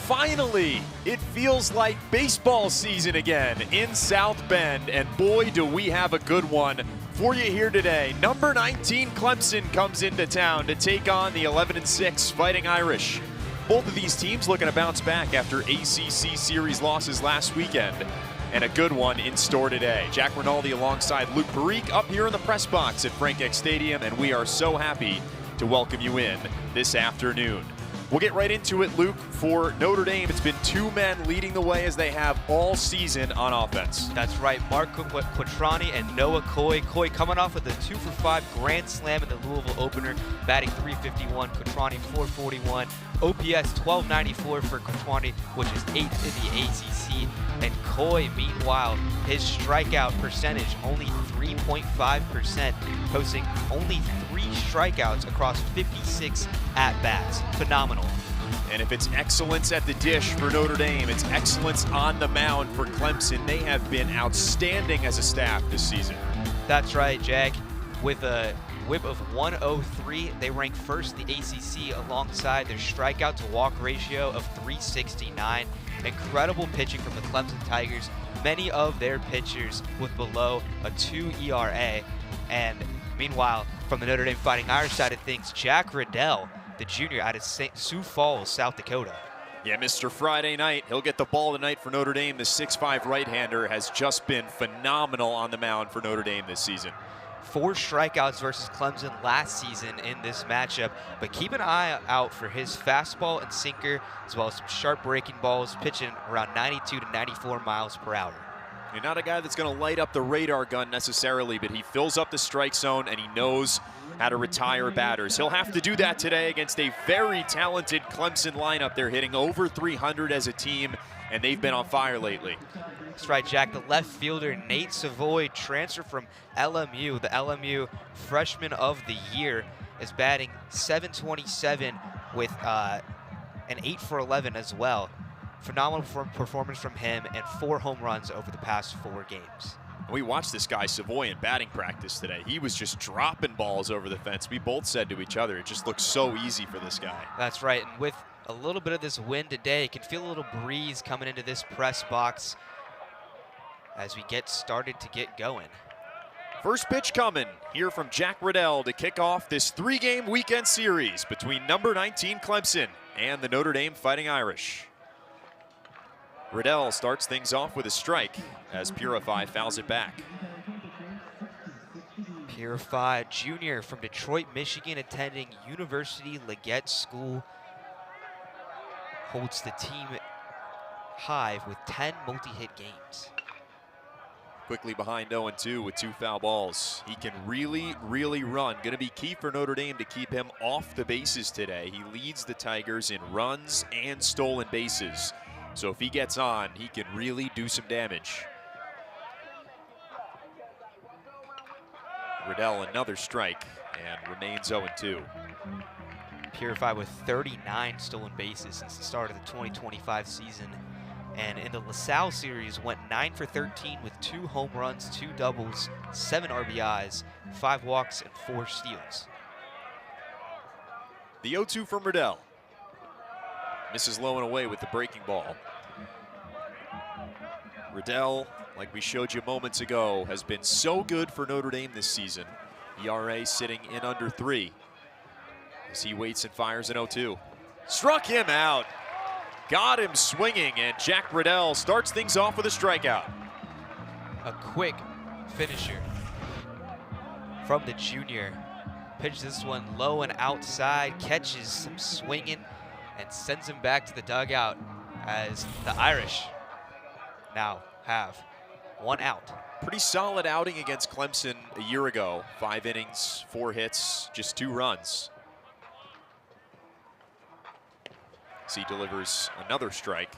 Finally, it feels like baseball season again in South Bend, and boy, do we have a good one for you here today. Number 19 Clemson comes into town to take on the 11-6 Fighting Irish. Both of these teams looking to bounce back after ACC series losses last weekend, and a good one in store today. Jack Rinaldi alongside Luke Parikh up here in the press box at Frank Eck Stadium, and we are so happy to welcome you in this afternoon. We'll get right into it, Luke. For Notre Dame, it's been two men leading the way as they have all season on offense. That's right, Mark Quattrani and Noah Coy. Coy coming off with a 2-for-5 grand slam in the Louisville opener, batting .351, Quattrani .441. OPS 1294 for Quattrani, which is 8th in the ACC. And Coy, meanwhile, his strikeout percentage only 3.5%, posting only 3 strikeouts across 56 at-bats. Phenomenal. And if it's excellence at the dish for Notre Dame, it's excellence on the mound for Clemson. They have been outstanding as a staff this season. That's right, Jack. With a whip of 103, they rank first in the ACC alongside their strikeout to walk ratio of 369. Incredible pitching from the Clemson Tigers. Many of their pitchers with below a 2 ERA. And meanwhile, from the Notre Dame Fighting Irish side of things, Jack Riddell, the junior out of Sioux Falls, South Dakota. Yeah, Mr. Friday Night, he'll get the ball tonight for Notre Dame. The 6'5 right-hander has just been phenomenal on the mound for Notre Dame this season. 4 strikeouts versus Clemson last season in this matchup, but keep an eye out for his fastball and sinker, as well as some sharp breaking balls, pitching around 92 to 94 miles per hour. You're not a guy that's going to light up the radar gun necessarily, but he fills up the strike zone and he knows how to retire batters. He'll have to do that today against a very talented Clemson lineup. They're hitting over 300 as a team, and they've been on fire lately. That's right, Jack. The left fielder, Nate Savoy, transfer from LMU, the LMU Freshman of the Year, is batting .727 with an 8 for 11 as well. Phenomenal performance from him and 4 home runs over the past 4 games. We watched this guy, Savoy, in batting practice today. He was just dropping balls over the fence. We both said to each other, it just looks so easy for this guy. That's right, and with a little bit of this wind today, you can feel a little breeze coming into this press box as we get started to get going. First pitch coming here from Jack Riddell to kick off this 3-game weekend series between number 19 Clemson and the Notre Dame Fighting Irish. Riddell starts things off with a strike as Purify fouls it back. Purify, junior from Detroit, Michigan, attending University Leggett School, holds the team high with 10 multi-hit games. Quickly behind 0-2 with 2 foul balls. He can really run. Going to be key for Notre Dame to keep him off the bases today. He leads the Tigers in runs and stolen bases. So if he gets on, he can really do some damage. Riddell another strike and remains 0-2. Purify with 39 stolen bases since the start of the 2025 season. And in the LaSalle series went 9 for 13 with 2 home runs, 2 doubles, 7 RBIs, 5 walks, and 4 steals. The 0-2 from Riddell. Misses low and away with the breaking ball. Riddell, like we showed you moments ago, has been so good for Notre Dame this season. ERA sitting in under 3 as he waits and fires an 0-2. Struck him out. Got him swinging, and Jack Riddell starts things off with a strikeout. A quick finisher from the junior. Pitches this one low and outside, catches some swinging, and sends him back to the dugout as the Irish now have 1 out. Pretty solid outing against Clemson a year ago. 5 innings, 4 hits, just 2 runs. As he delivers another strike.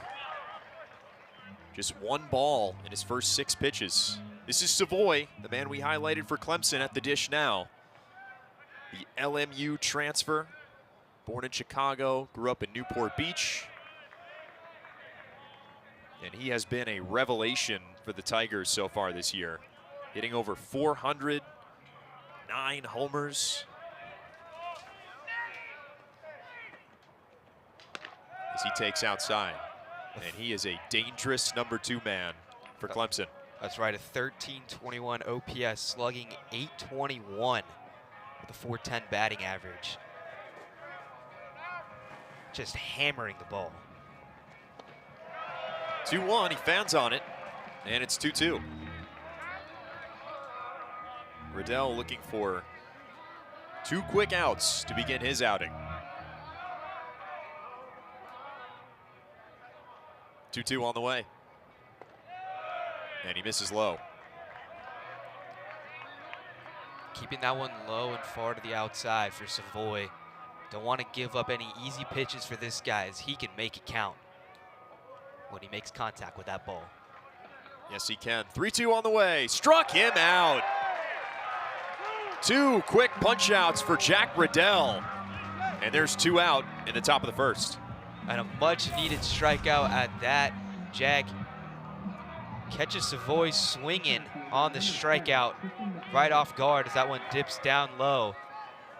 Just 1 ball in his first 6 pitches. This is Savoy, the man we highlighted for Clemson at the dish now. The LMU transfer, born in Chicago, grew up in Newport Beach. And he has been a revelation for the Tigers so far this year. Hitting over 400, 9 homers, as he takes outside. And he is a dangerous #2 man for Clemson. That's right, a 1321 OPS, slugging 821 with a 410 batting average. Just hammering the ball. 2-1, he fans on it, and it's 2-2. Riddell looking for 2 quick outs to begin his outing. 2-2 on the way. And he misses low. Keeping that one low and far to the outside for Savoy. Don't want to give up any easy pitches for this guy, as he can make it count when he makes contact with that ball. Yes, he can. 3-2 on the way. Struck him out. 2 quick punch outs for Jack Riddell. And there's 2 out in the top of the first. And a much needed strikeout at that. Jack catches Savoy swinging on the strikeout right off guard as that one dips down low.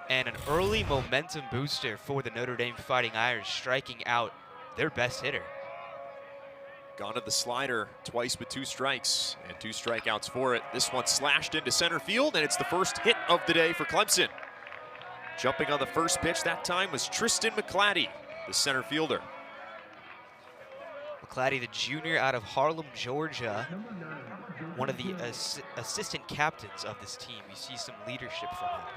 And an early momentum booster for the Notre Dame Fighting Irish, striking out their best hitter. Gone to the slider twice with 2 strikes and 2 strikeouts for it. This one slashed into center field, and it's the first hit of the day for Clemson. Jumping on the first pitch that time was Tristan McClatty, the center fielder. McClatty, the junior out of Harlem, Georgia, one of the assistant captains of this team. You see some leadership from him.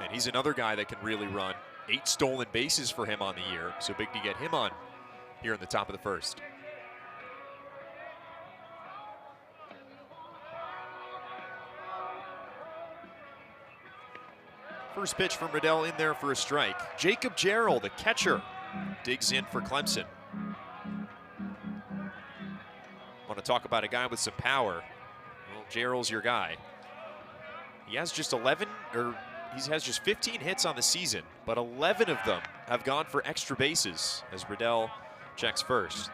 And he's another guy that can really run. 8 stolen bases for him on the year, so big to get him on here in the top of the first. First pitch from Riddell in there for a strike. Jacob Gerald, the catcher, digs in for Clemson. Want to talk about a guy with some power. Well, Gerald's your guy. He has just 15 hits on the season, but 11 of them have gone for extra bases as Riddell checks first.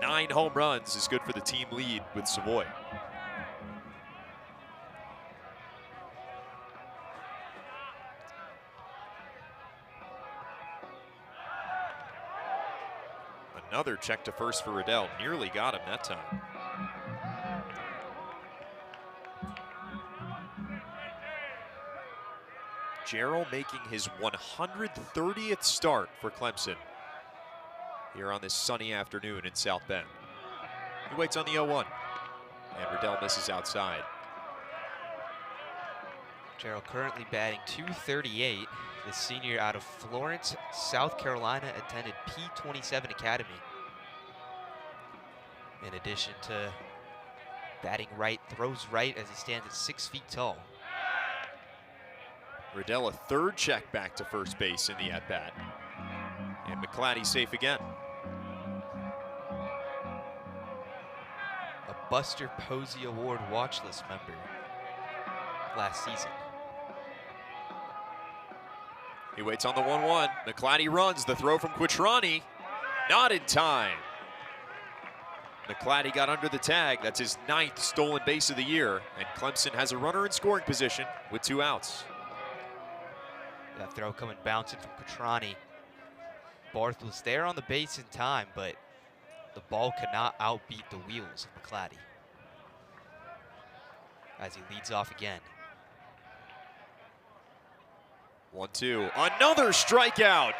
9 home runs is good for the team lead with Savoy. Another check to first for Riddell. Nearly got him that time. Gerald making his 130th start for Clemson here on this sunny afternoon in South Bend. He waits on the 0-1, and Riddell misses outside. Gerald currently batting .238. The senior out of Florence, South Carolina, attended P27 Academy. In addition to batting right, throws right as he stands at 6 feet tall. Riddell a 3rd check back to first base in the at-bat. And McClatty safe again. A Buster Posey Award watch list member last season. He waits on the 1-1. McClatty runs. The throw from Quattrani. Not in time. McClatty got under the tag. That's his 9th stolen base of the year. And Clemson has a runner in scoring position with 2 outs. That throw coming bouncing from Quattrani. Barth was there on the base in time, but the ball could not outbeat the wheels of McClatty as he leads off again. 1-2. Another strikeout.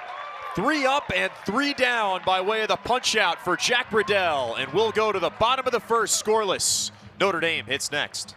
3 up and 3 down by way of the punch out for Jack Riddell. And we'll go to the bottom of the first scoreless. Notre Dame hits next.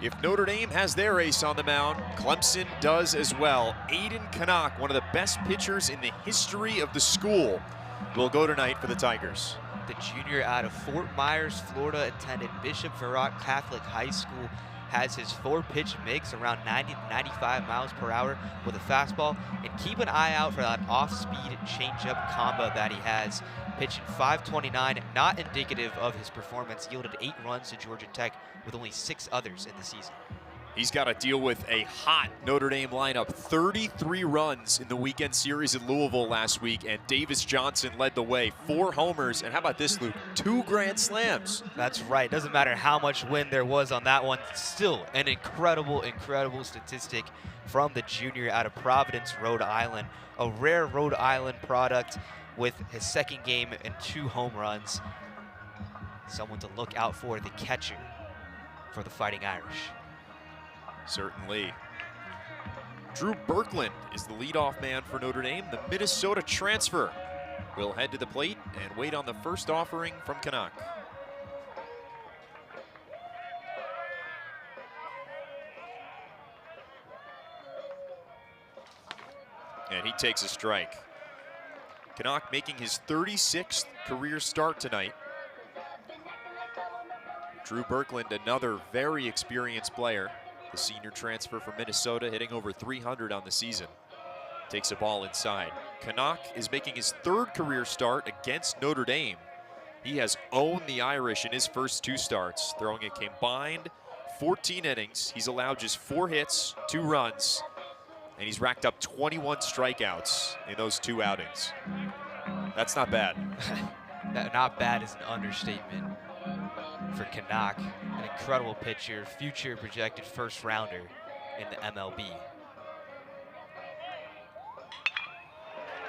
If Notre Dame has their ace on the mound, Clemson does as well. Aiden Canuck, one of the best pitchers in the history of the school, will go tonight for the Tigers. The junior out of Fort Myers, Florida, attended Bishop Verrett Catholic High School, has his 4-pitch mix around 90 to 95 miles per hour with a fastball, and keep an eye out for that off-speed changeup combo that he has. Pitching .529, not indicative of his performance, yielded 8 runs to Georgia Tech with only 6 others in the season. He's got to deal with a hot Notre Dame lineup. 33 runs in the weekend series at Louisville last week, and Davis Johnson led the way. 4 homers, and how about this, Luke? 2 grand slams. That's right. Doesn't matter how much wind there was on that one. Still an incredible, incredible statistic from the junior out of Providence, Rhode Island. A rare Rhode Island product with his second game and 2 home runs. Someone to look out for, the catcher for the Fighting Irish. Certainly. Drew Berkland is the leadoff man for Notre Dame. The Minnesota transfer will head to the plate and wait on the first offering from Canuck. And he takes a strike. Canuck making his 36th career start tonight. Drew Berkland, another very experienced player. The senior transfer from Minnesota, hitting over 300 on the season. Takes a ball inside. Canuck is making his 3rd career start against Notre Dame. He has owned the Irish in his first 2 starts, throwing a combined 14 innings. He's allowed just 4 hits, 2 runs, and he's racked up 21 strikeouts in those 2 outings. That's not bad. Not bad is an understatement for Canuck. An incredible pitcher, future projected first rounder in the MLB.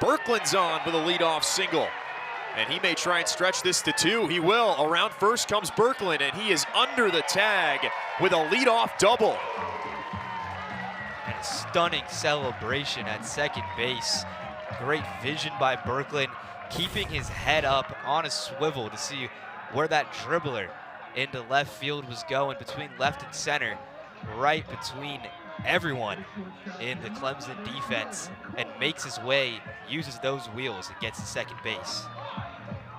Berkland's on with a leadoff single, and he may try and stretch this to 2. He will. Around first comes Berkland, and he is under the tag with a leadoff double. And a stunning celebration at second base. Great vision by Berkland, keeping his head up on a swivel to see where that dribbler into left field was going, between left and center, right between everyone in the Clemson defense, and makes his way, uses those wheels, and gets to second base.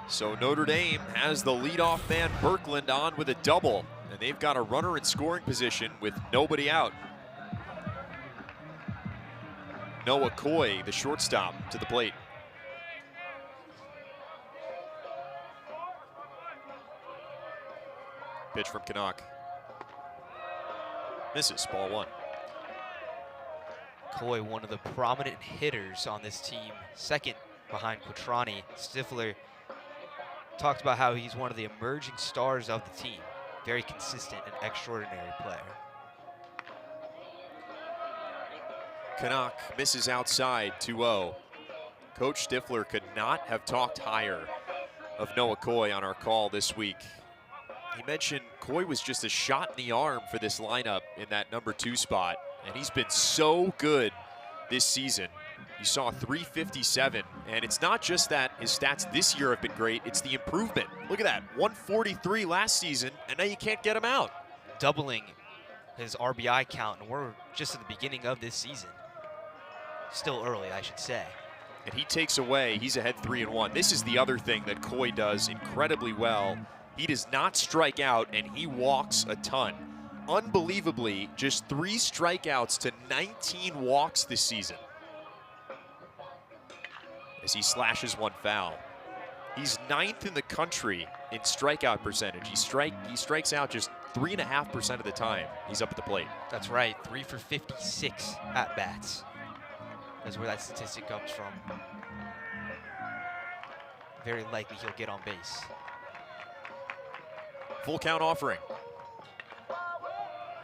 So Notre Dame has the leadoff man Berkland on with a double, and they've got a runner in scoring position with nobody out. Noah Coy, the shortstop, to the plate. Pitch from Canuck. Misses, ball 1. Coy, one of the prominent hitters on this team, second behind Quattrani. Stifler talked about how he's one of the emerging stars of the team. Very consistent and extraordinary player. Canuck misses outside, 2-0. Coach Stifler could not have talked higher of Noah Coy on our call this week. He mentioned Coy was just a shot in the arm for this lineup in that number 2 spot, and he's been so good this season. You saw 357, and it's not just that his stats this year have been great, it's the improvement. Look at that, 143 last season, and now you can't get him out. Doubling his RBI count, and we're just at the beginning of this season. Still early, I should say. And he takes away, he's ahead 3-1. This is the other thing that Coy does incredibly well. He does not strike out, and he walks a ton. Unbelievably, just 3 strikeouts to 19 walks this season, as he slashes 1 foul. He's 9th in the country in strikeout percentage. He strikes out just 3.5% of the time he's up at the plate. That's right, 3 for 56 at-bats. That's where that statistic comes from. Very likely he'll get on base. Full count offering.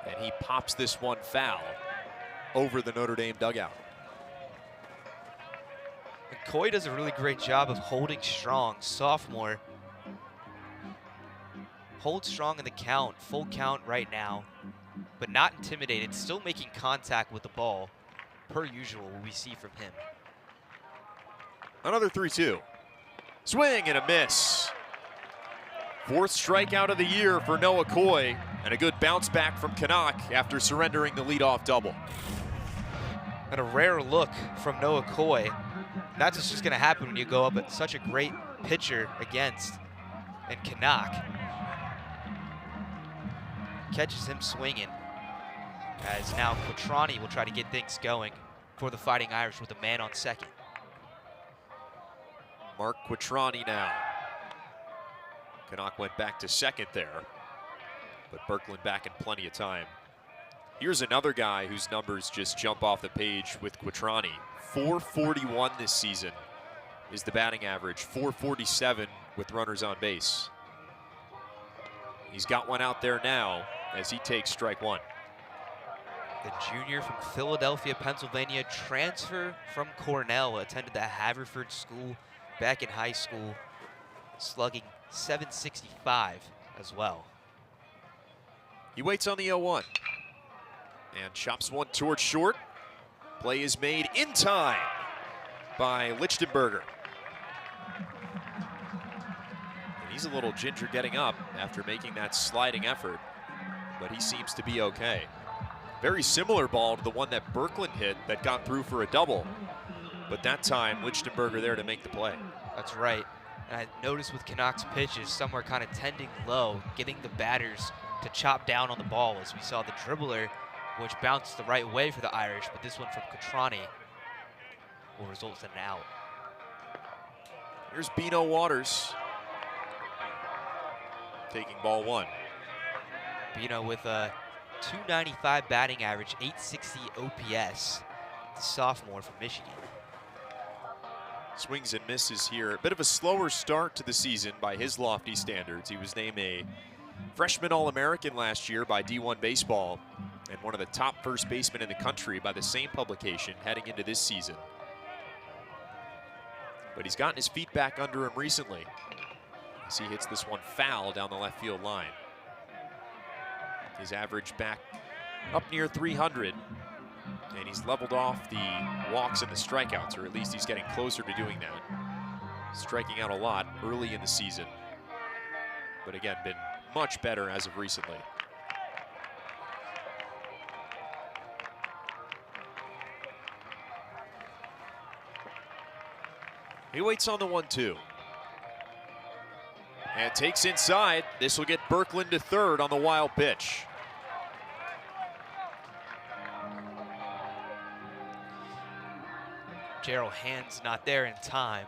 And he pops this 1 foul over the Notre Dame dugout. And Coy does a really great job of holding strong. Sophomore holds strong in the count, full count right now, but not intimidated, still making contact with the ball, per usual, what we see from him. Another 3-2. Swing and a miss. 4th strikeout of the year for Noah Coy. And a good bounce back from Canuck after surrendering the leadoff double. And a rare look from Noah Coy. That's what's just going to happen when you go up at such a great pitcher against. And Canuck catches him swinging, as now Quattrani will try to get things going for the Fighting Irish with a man on second. Mark Quattrani now. Canuck went back to second there, but Berkland back in plenty of time. Here's another guy whose numbers just jump off the page with Quattrani. 441 this season is the batting average, 447 with runners on base. He's got one out there now as he takes strike one. The junior from Philadelphia, Pennsylvania, transfer from Cornell, attended the Haverford School back in high school, slugging .765 as well. He waits on the 0-1 and chops one towards short. Play is made in time by Lichtenberger. And he's a little ginger getting up after making that sliding effort, but he seems to be okay. Very similar ball to the one that Berkland hit that got through for a double, but that time Lichtenberger there to make the play. That's right. And I noticed with Canucks pitches, some were kind of tending low, getting the batters to chop down on the ball, as we saw the dribbler, which bounced the right way for the Irish, but this one from Quattrani will result in an out. Here's Bino Waters taking ball one. Bino with a .295 batting average, .860 OPS, the sophomore from Michigan. Swings and misses here. A bit of a slower start to the season by his lofty standards. He was named a freshman All-American last year by D1 Baseball and one of the top first basemen in the country by the same publication heading into this season. But he's gotten his feet back under him recently as he hits this one foul down the left field line. His average back up near 300, and he's leveled off the walks and the strikeouts, or at least he's getting closer to doing that. Striking out a lot early in the season, but again, been much better as of recently. He waits on the 1-2. And takes inside. This will get Berkland to third on the wild pitch. Gerald Hand's not there in time.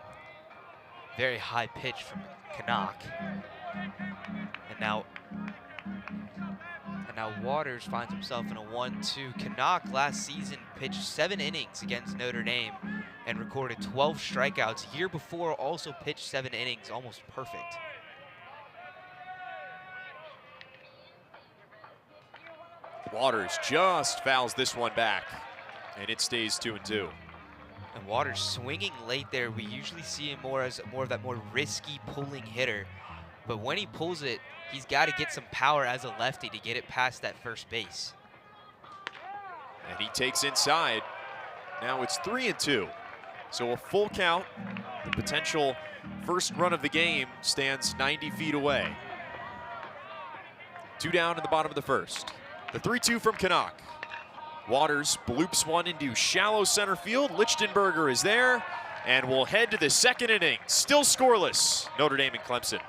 Very high pitch from Canuck. And now Waters finds himself in a 1-2. Canuck last season pitched 7 innings against Notre Dame and recorded 12 strikeouts. Year before also pitched 7 innings, almost perfect. Waters just fouls this one back, and it stays 2-2. And Waters swinging late there. We usually see him more as more of that more risky pulling hitter. But when he pulls it, he's got to get some power as a lefty to get it past that first base. And he takes inside. Now it's 3-2. So a full count. The potential first run of the game stands 90 feet away. 2 down in the bottom of the first. The 3-2 from Canuck. Waters bloops one into shallow center field. Lichtenberger is there, and we'll head to the second inning. Still scoreless, Notre Dame and Clemson.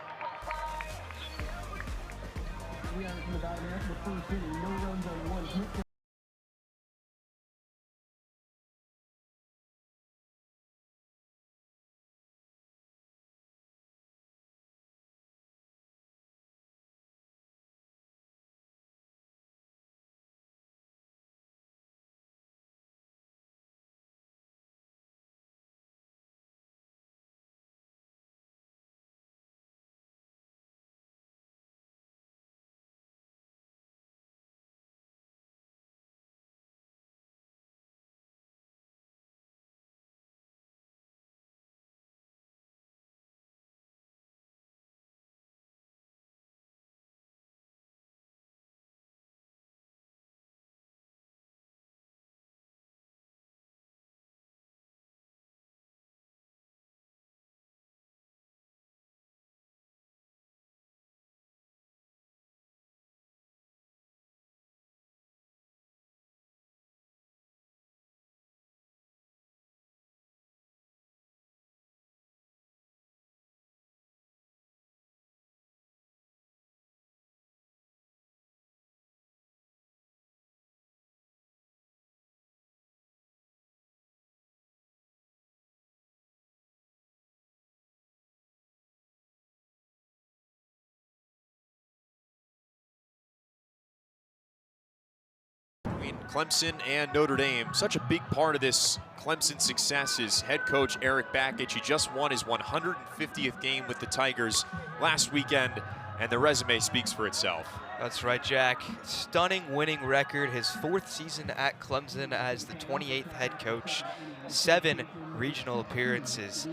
Clemson and Notre Dame. Such a big part of this Clemson success is head coach Eric Bakich. He just won his 150th game with the Tigers last weekend, and the resume speaks for itself. That's right, Jack. Stunning winning record. His 4th season at Clemson as the 28th head coach. 7 regional appearances.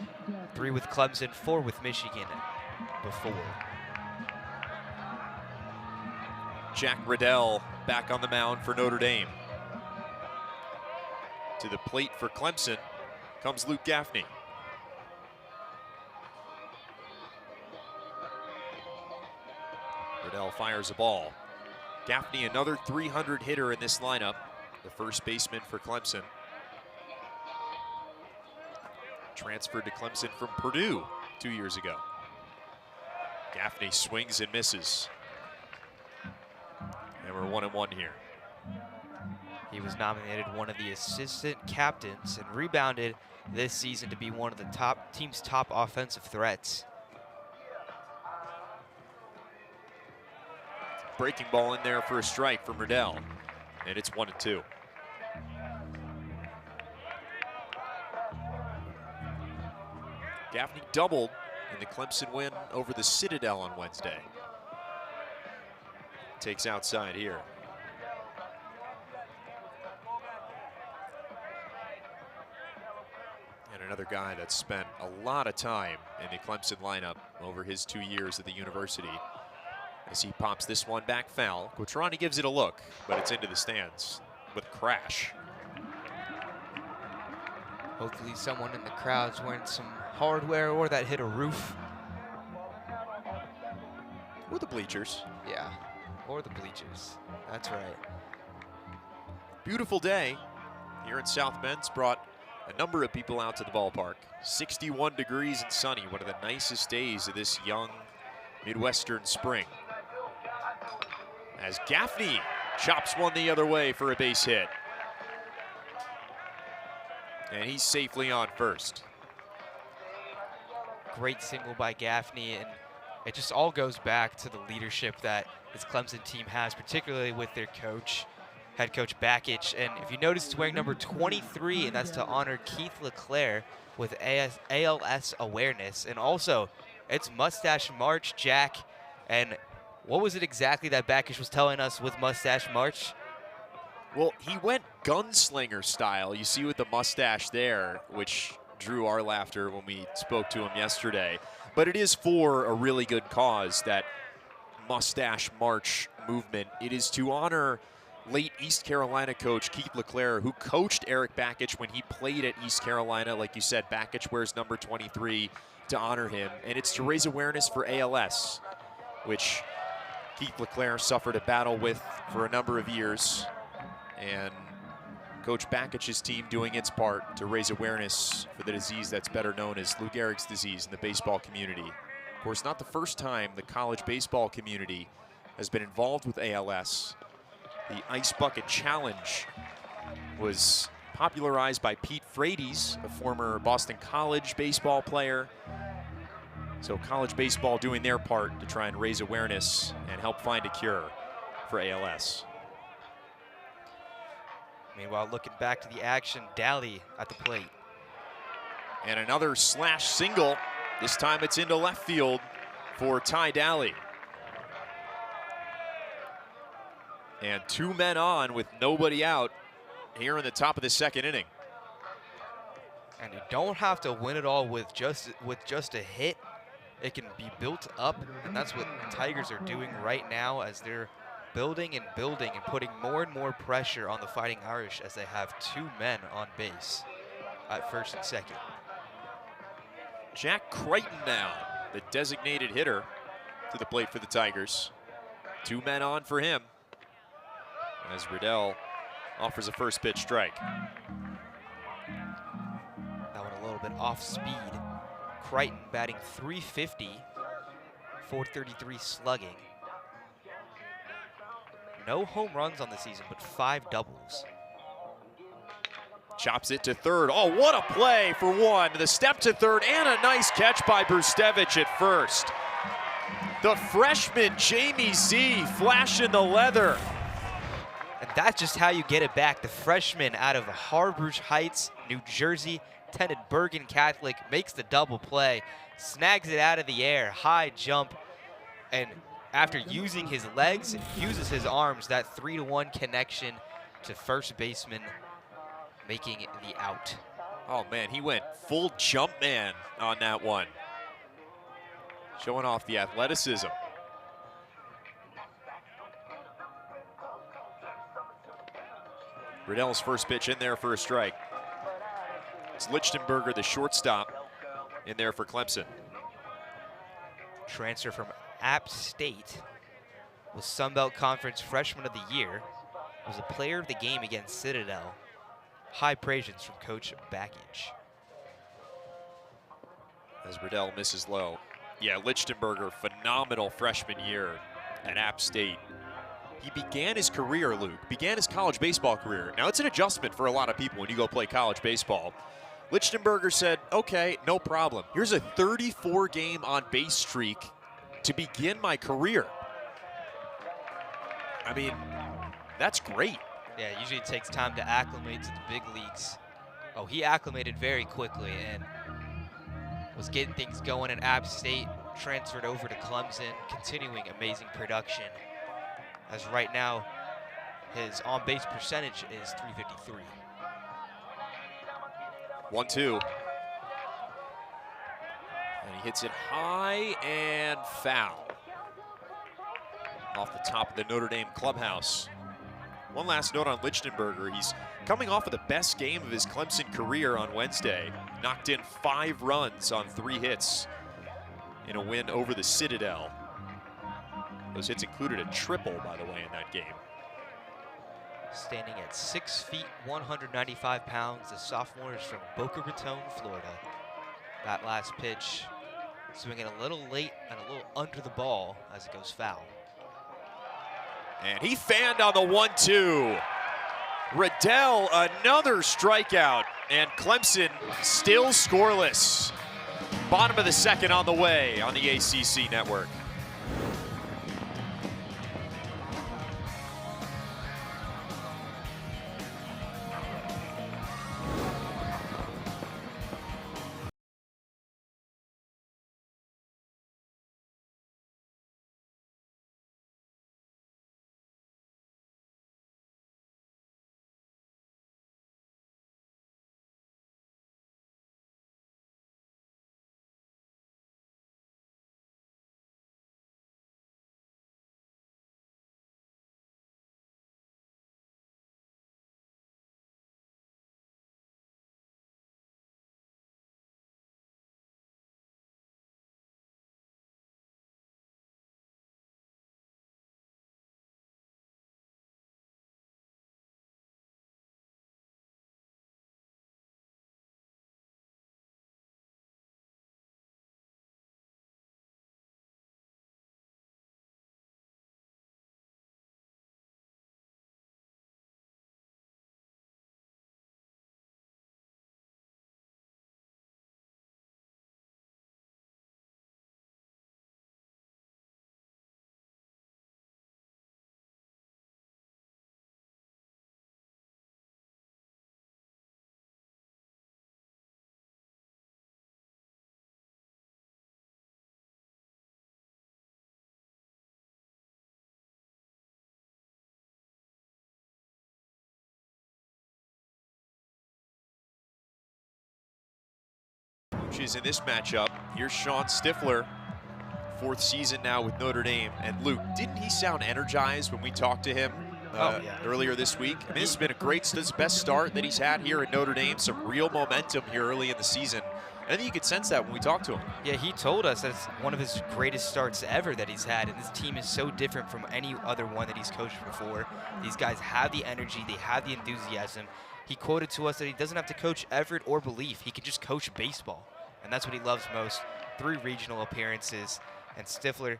3 with Clemson, 4 with Michigan before. Jack Riddell back on the mound for Notre Dame. To the plate for Clemson comes Luke Gaffney. Riddell fires a ball. Gaffney, another 300 hitter in this lineup, the first baseman for Clemson. Transferred to Clemson from Purdue 2 years ago. Gaffney swings and misses. And we're 1-1 here. He was nominated one of the assistant captains and rebounded this season to be one of the team's top offensive threats. Breaking ball in there for a strike from Riddell, and it's 1-2. Gaffney doubled in the Clemson win over the Citadel on Wednesday. Takes outside here. And another guy that spent a lot of time in the Clemson lineup over his 2 years at the university. As he pops this one back foul. Quattrani gives it a look, but it's into the stands with a crash. Hopefully someone in the crowd's wearing some hardware or that hit a roof. Or the bleachers. Yeah, or the bleachers. That's right. Beautiful day here in South Bend's brought a number of people out to the ballpark. 61 degrees and sunny, one of the nicest days of this young Midwestern spring. As Gaffney chops one the other way for a base hit. And he's safely on first. Great single by Gaffney, and it just all goes back to the leadership that this Clemson team has, particularly with their coach, head coach Bakich. And if you notice, he's wearing number 23, and that's to honor Keith LeClaire with ALS awareness. And also, it's Mustache March, Jack. And what was it exactly that Bakich was telling us with Mustache March? Well, he went gunslinger style. You see with the mustache there, which drew our laughter when we spoke to him yesterday. But it is for a really good cause, that Mustache March movement. It is to honor late East Carolina coach Keith LeClaire, who coached Eric Bakich when he played at East Carolina. Like you said, Bakich wears number 23 to honor him. And it's to raise awareness for ALS, which Keith LeClaire suffered a battle with for a number of years. And Coach Bakich's team doing its part to raise awareness for the disease that's better known as Lou Gehrig's disease in the baseball community. Of course, not the first time the college baseball community has been involved with ALS. The Ice Bucket Challenge was popularized by Pete Frates, a former Boston College baseball player. So college baseball doing their part to try and raise awareness and help find a cure for ALS. Meanwhile, looking back to the action, Daly at the plate. And another slash single. This time it's into left field for Ty Daly. And 2 men on with nobody out here in the top of the 2nd inning. And you don't have to win it all with just a hit. It can be built up, and that's what the Tigers are doing right now as they're building and building and putting more and more pressure on the Fighting Irish as they have 2 men on base at first and second. Jack Crichton now, the designated hitter, to the plate for the Tigers. 2 men on for him as Riddell offers a first pitch strike. That one a little bit off speed. Crichton batting .350, .433 slugging. No home runs on the season, but 5 doubles. Chops it to third. Oh, what a play for one. The step to third and a nice catch by Brustevich at first. The freshman Jamie Z flashing the leather. And that's just how you get it back. The freshman out of Harbor's Heights, New Jersey, attended Bergen Catholic, makes the double play, snags it out of the air, high jump, and after using his legs, uses his arms, that 3-to-1 connection to first baseman, making the out. Oh man, he went full jump man on that one. Showing off the athleticism. Riddell's first pitch in there for a strike. It's Lichtenberger, the shortstop, in there for Clemson. Transfer from App State, was Sun Belt Conference Freshman of the Year, was a player of the game against Citadel. High praises from Coach Backage. As Riddell misses low. Yeah, Lichtenberger, phenomenal freshman year at App State. He began his career, Luke, began his college baseball career. Now, it's an adjustment for a lot of people when you go play college baseball. Lichtenberger said, okay, no problem. Here's a 34-game on-base streak to begin my career. I mean, that's great. Yeah, usually it takes time to acclimate to the big leagues. Oh, he acclimated very quickly and was getting things going at App State, transferred over to Clemson, continuing amazing production. As right now, his on-base percentage is .353. 1-2. And he hits it high and foul. Off the top of the Notre Dame clubhouse. One last note on Lichtenberger. He's coming off of the best game of his Clemson career on Wednesday. Knocked in 5 runs on 3 hits in a win over the Citadel. Those hits included a triple, by the way, in that game. Standing at 6 feet, 195 pounds, the sophomore is from Boca Raton, Florida. That last pitch, swinging a little late and a little under the ball as it goes foul. And he fanned on the 1-2. Riddell, another strikeout, and Clemson still scoreless. Bottom of the second on the way on the ACC network. Coaches in this matchup. Here's Sean Stifler, 4th season now with Notre Dame. And Luke, didn't he sound energized when we talked to him earlier this week? I mean, this has been a great, this is the best start that he's had here at Notre Dame. Some real momentum here early in the season. I think you could sense that when we talked to him. Yeah, he told us that's one of his greatest starts ever that he's had, and this team is so different from any other one that he's coached before. These guys have the energy, they have the enthusiasm. He quoted to us that he doesn't have to coach effort or belief. He can just coach baseball, and that's what he loves most. 3 regional appearances, and Stifler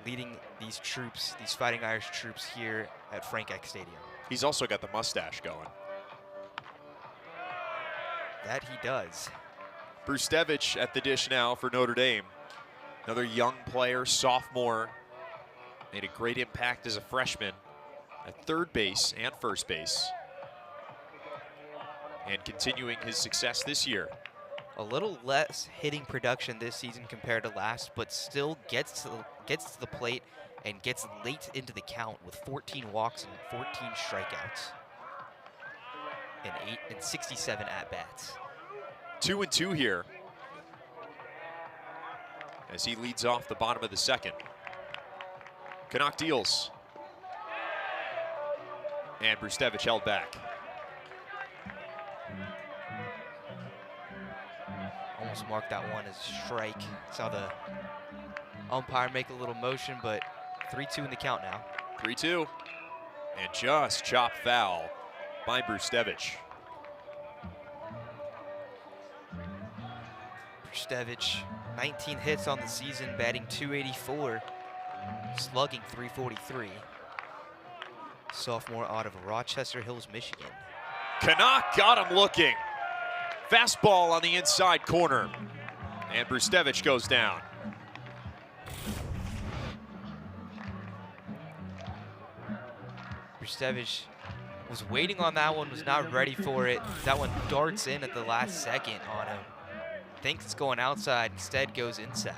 leading these troops, these Fighting Irish troops here at Frank Eck Stadium. He's also got the mustache going. That he does. Brustevich at the dish now for Notre Dame. Another young player, sophomore. Made a great impact as a freshman. at third base and first base, and continuing his success this year. A little less hitting production this season compared to last, but still gets to the plate and gets late into the count with 14 walks and 14 strikeouts and 67 at-bats. 2-2 here as he leads off the bottom of the second. Canuck deals. And Brustevich held back. Almost marked that one as a strike. Saw the umpire make a little motion, but 3-2 in the count now. 3-2. And just chopped foul by Brustevich. Brustevich, 19 hits on the season, batting .284, slugging .343. Sophomore out of Rochester Hills, Michigan. Canuck got him looking. Fastball on the inside corner. And Brustevich goes down. Brustevich was waiting on that one, was not ready for it. That one darts in at the last second on him. Thinks it's going outside, instead goes inside.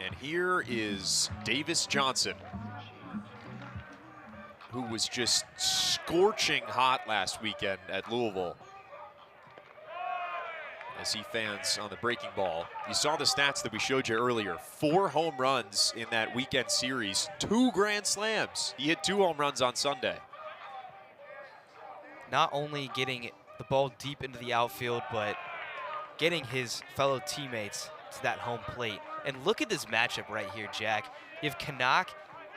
And here is Davis Johnson, who was just scorching hot last weekend at Louisville. As he fans on the breaking ball. You saw the stats that we showed you earlier. 4 home runs in that weekend series, 2 grand slams. He hit 2 home runs on Sunday. Not only getting the ball deep into the outfield, but getting his fellow teammates to that home plate. And look at this matchup right here, Jack. You have Canuck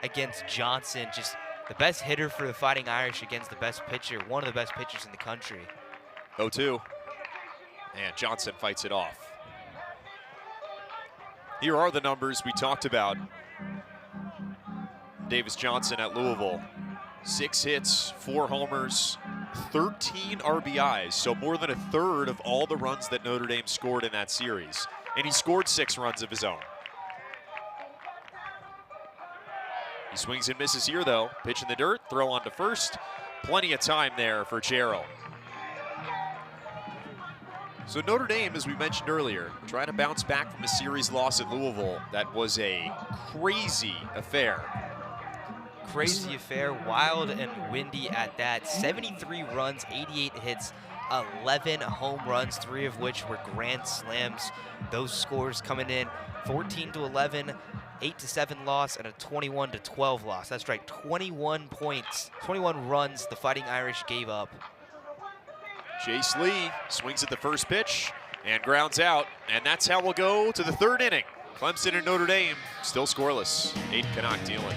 against Johnson, just the best hitter for the Fighting Irish against the best pitcher, one of the best pitchers in the country. 0-2. And Johnson fights it off. Here are the numbers we talked about. Davis Johnson at Louisville. 6 hits, 4 homers, 13 RBIs, so more than a third of all the runs that Notre Dame scored in that series. And he scored 6 runs of his own. He swings and misses here, though. Pitch in the dirt, throw on to first. Plenty of time there for Gerald. So Notre Dame, as we mentioned earlier, trying to bounce back from a series loss at Louisville. That was a crazy affair. Crazy affair, wild and windy at that. 73 runs, 88 hits, 11 home runs, 3 of which were grand slams. Those scores coming in 14-11, 8-7 loss, and a 21-12 loss. That's right, 21 points, 21 runs the Fighting Irish gave up. Chase Lee swings at the first pitch and grounds out, and that's how we'll go to the 3rd inning. Clemson and Notre Dame still scoreless. Aiden Canuck dealing.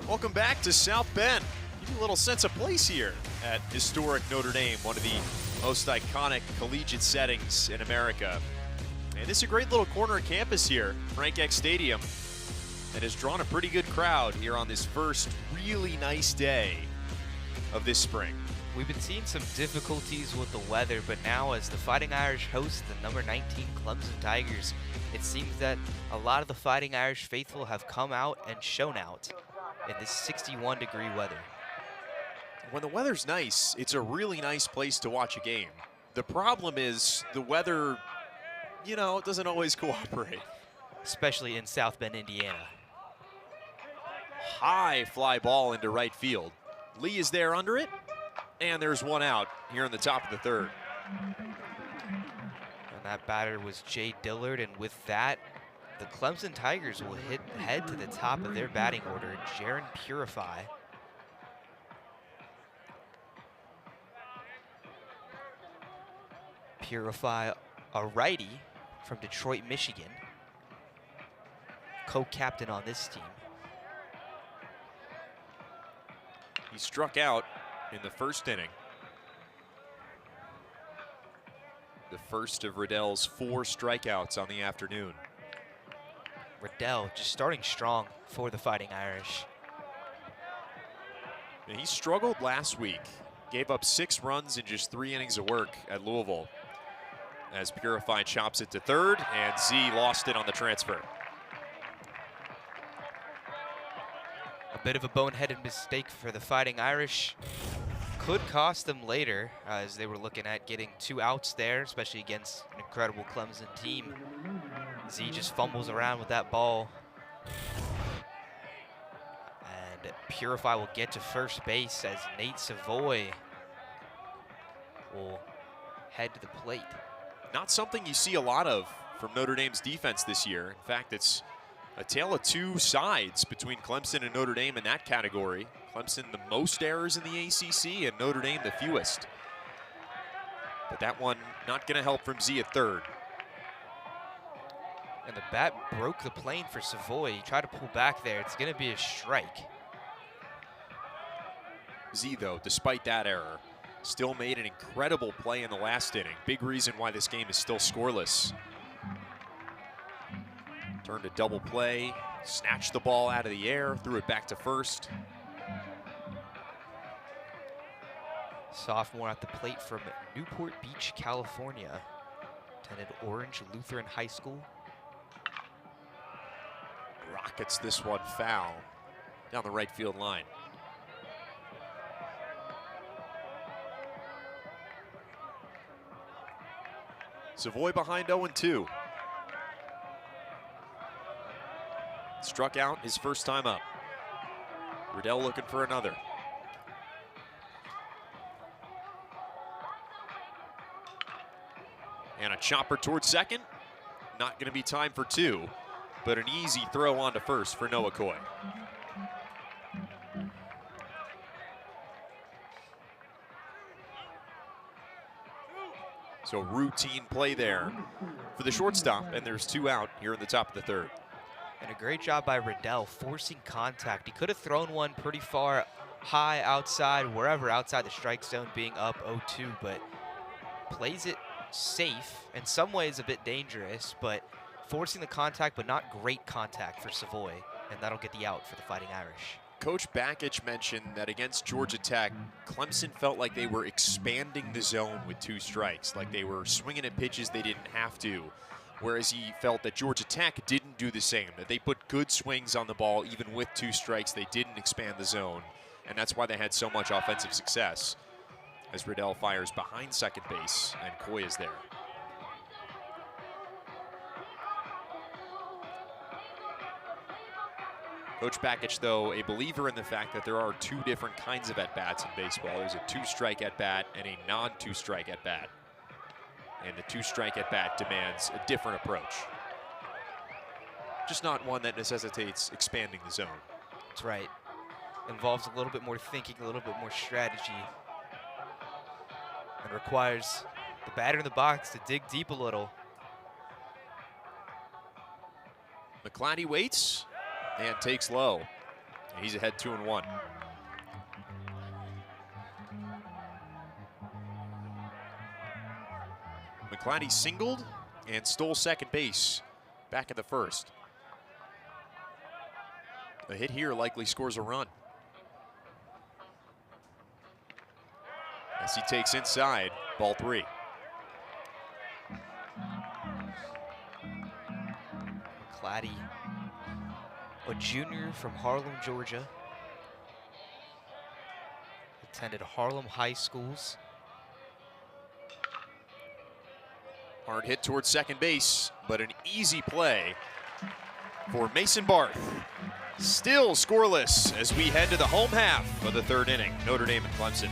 Welcome back to South Bend. Give you a little sense of place here at historic Notre Dame, one of the most iconic collegiate settings in America. And this is a great little corner of campus here, Frank Eck Stadium. and has drawn a pretty good crowd here on this first really nice day of this spring. We've been seeing some difficulties with the weather, but now as the Fighting Irish host the number 19 Clemson Tigers, it seems that a lot of the Fighting Irish faithful have come out and shown out in this 61-degree weather. When the weather's nice, it's a really nice place to watch a game. The problem is the weather, you know, it doesn't always cooperate. Especially in South Bend, Indiana. High fly ball into right field. Lee is there under it, and there's one out here in the top of the third. And that batter was Jay Dillard, and with that, the Clemson Tigers will head to the top of their batting order. Jaron Purify. Purify, a righty from Detroit, Michigan. Co-captain on this team. He struck out in the first inning. The first of Riddell's 4 strikeouts on the afternoon. Riddell just starting strong for the Fighting Irish. And he struggled last week. Gave up 6 runs in just 3 innings of work at Louisville. As Purify chops it to third, and Z lost it on the transfer. A bit of a boneheaded mistake for the Fighting Irish. Could cost them later, as they were looking at getting 2 outs there, especially against an incredible Clemson team. Z just fumbles around with that ball. And Purify will get to first base as Nate Savoy will head to the plate. Not something you see a lot of from Notre Dame's defense this year. In fact, it's a tale of 2 sides between Clemson and Notre Dame in that category. Clemson the most errors in the ACC, and Notre Dame the fewest. But that one not going to help from Z at third. And the bat broke the plane for Savoy. He tried to pull back there. It's going to be a strike. Z, though, despite that error, still made an incredible play in the last inning. Big reason why this game is still scoreless. Turned a double play, snatched the ball out of the air, threw it back to first. Sophomore at the plate from Newport Beach, California. Attended Orange Lutheran High School. Rockets this one foul down the right field line. Savoy behind 0-2. Struck out his first time up. Riddell looking for another. And a chopper towards second. Not going to be time for 2, but an easy throw on to first for Noah Coy. So routine play there for the shortstop, and there's 2 out here in the top of the third. And a great job by Riddell forcing contact. He could have thrown one pretty far high outside, wherever outside the strike zone, being up 0-2, but plays it safe, in some ways a bit dangerous, but forcing the contact, but not great contact for Savoy, and that'll get the out for the Fighting Irish. Coach Bakich mentioned that against Georgia Tech, Clemson felt like they were expanding the zone with 2 strikes, like they were swinging at pitches they didn't have to, whereas he felt that Georgia Tech didn't do the same, that they put good swings on the ball even with 2 strikes. They didn't expand the zone, and that's why they had so much offensive success. As Riddell fires behind second base, and Coy is there. Coach Bakich, though, a believer in the fact that there are 2 different kinds of at-bats in baseball. There's a 2-strike at-bat and a non-2-strike at-bat. And the 2-strike at-bat demands a different approach. Just not one that necessitates expanding the zone. That's right. Involves a little bit more thinking, a little bit more strategy, and requires the batter in the box to dig deep a little. McClatty waits and takes low. He's ahead 2-1. McClatty singled and stole second base back in the first. A hit here likely scores a run. As he takes inside, ball 3. McClatty, a junior from Harlem, Georgia. Attended Harlem high schools. Hard hit towards second base, but an easy play for Mason Barth. Still scoreless as we head to the home half of the 3rd inning. Notre Dame and Clemson.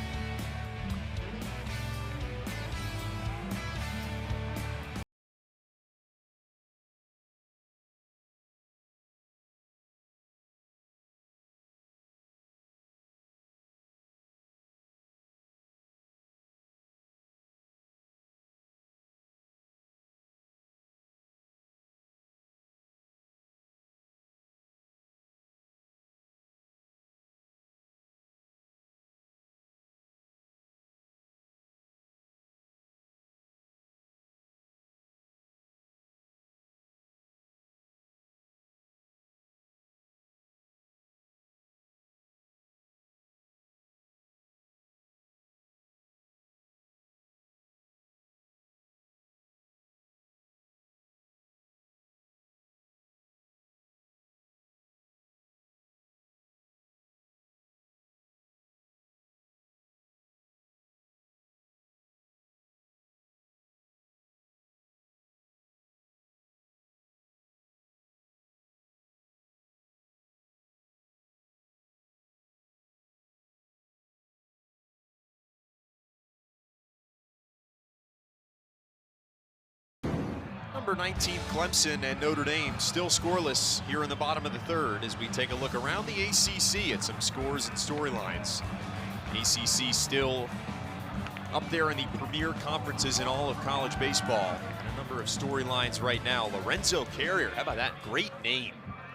Number 19 Clemson and Notre Dame still scoreless here in the bottom of the 3rd as we take a look around the ACC at some scores and storylines. ACC still up there in the premier conferences in all of college baseball. And a number of storylines right now. Lorenzo Carrier, how about that? Great name.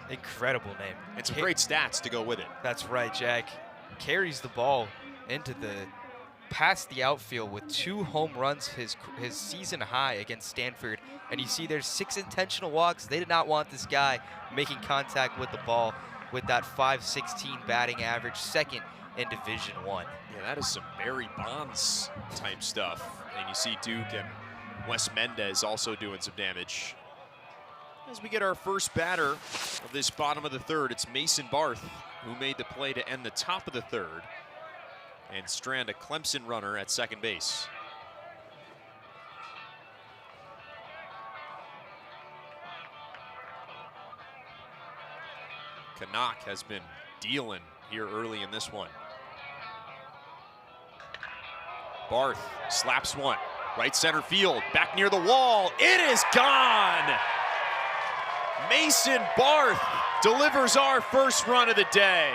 Incredible name. And some great stats to go with it. That's right, Jack. Carries the ball into past the outfield with 2 home runs, his season high against Stanford. And you see there's 6 intentional walks. They did not want this guy making contact with the ball with that .516 batting average, 2nd in Division I. Yeah, that is some Barry Bonds type stuff. And you see Duke and Wes Mendez also doing some damage. As we get our first batter of this bottom of the 3rd, it's Mason Barth, who made the play to end the top of the 3rd and strand a Clemson runner at second base. Canuck has been dealing here early in this one. Barth slaps one, right center field, back near the wall. It is gone! Mason Barth delivers our first run of the day.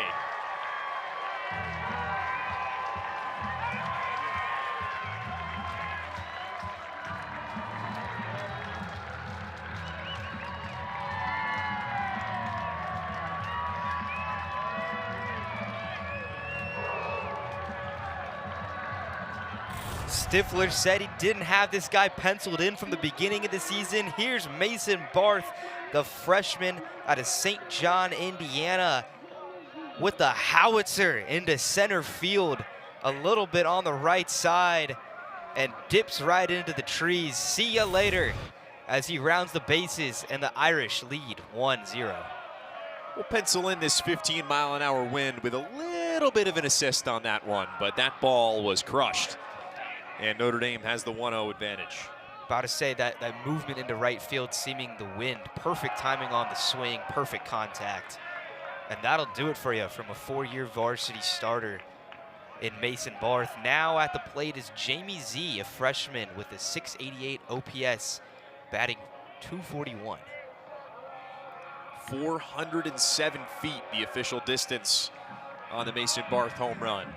Stifler said he didn't have this guy penciled in from the beginning of the season. Here's Mason Barth, the freshman out of St. John, Indiana, with the howitzer into center field, a little bit on the right side, and dips right into the trees. See ya later as he rounds the bases, and the Irish lead 1-0. We'll pencil in this 15-mile-an-hour wind with a little bit of an assist on that one, but that ball was crushed. And Notre Dame has the 1-0 advantage. About to say that movement into right field, seeming the wind, perfect timing on the swing, perfect contact. And that'll do it for you from a 4-year varsity starter in Mason Barth. Now at the plate is Jamie Z, a freshman with a .688 OPS, batting .241. 407 feet, the official distance on the Mason Barth home run.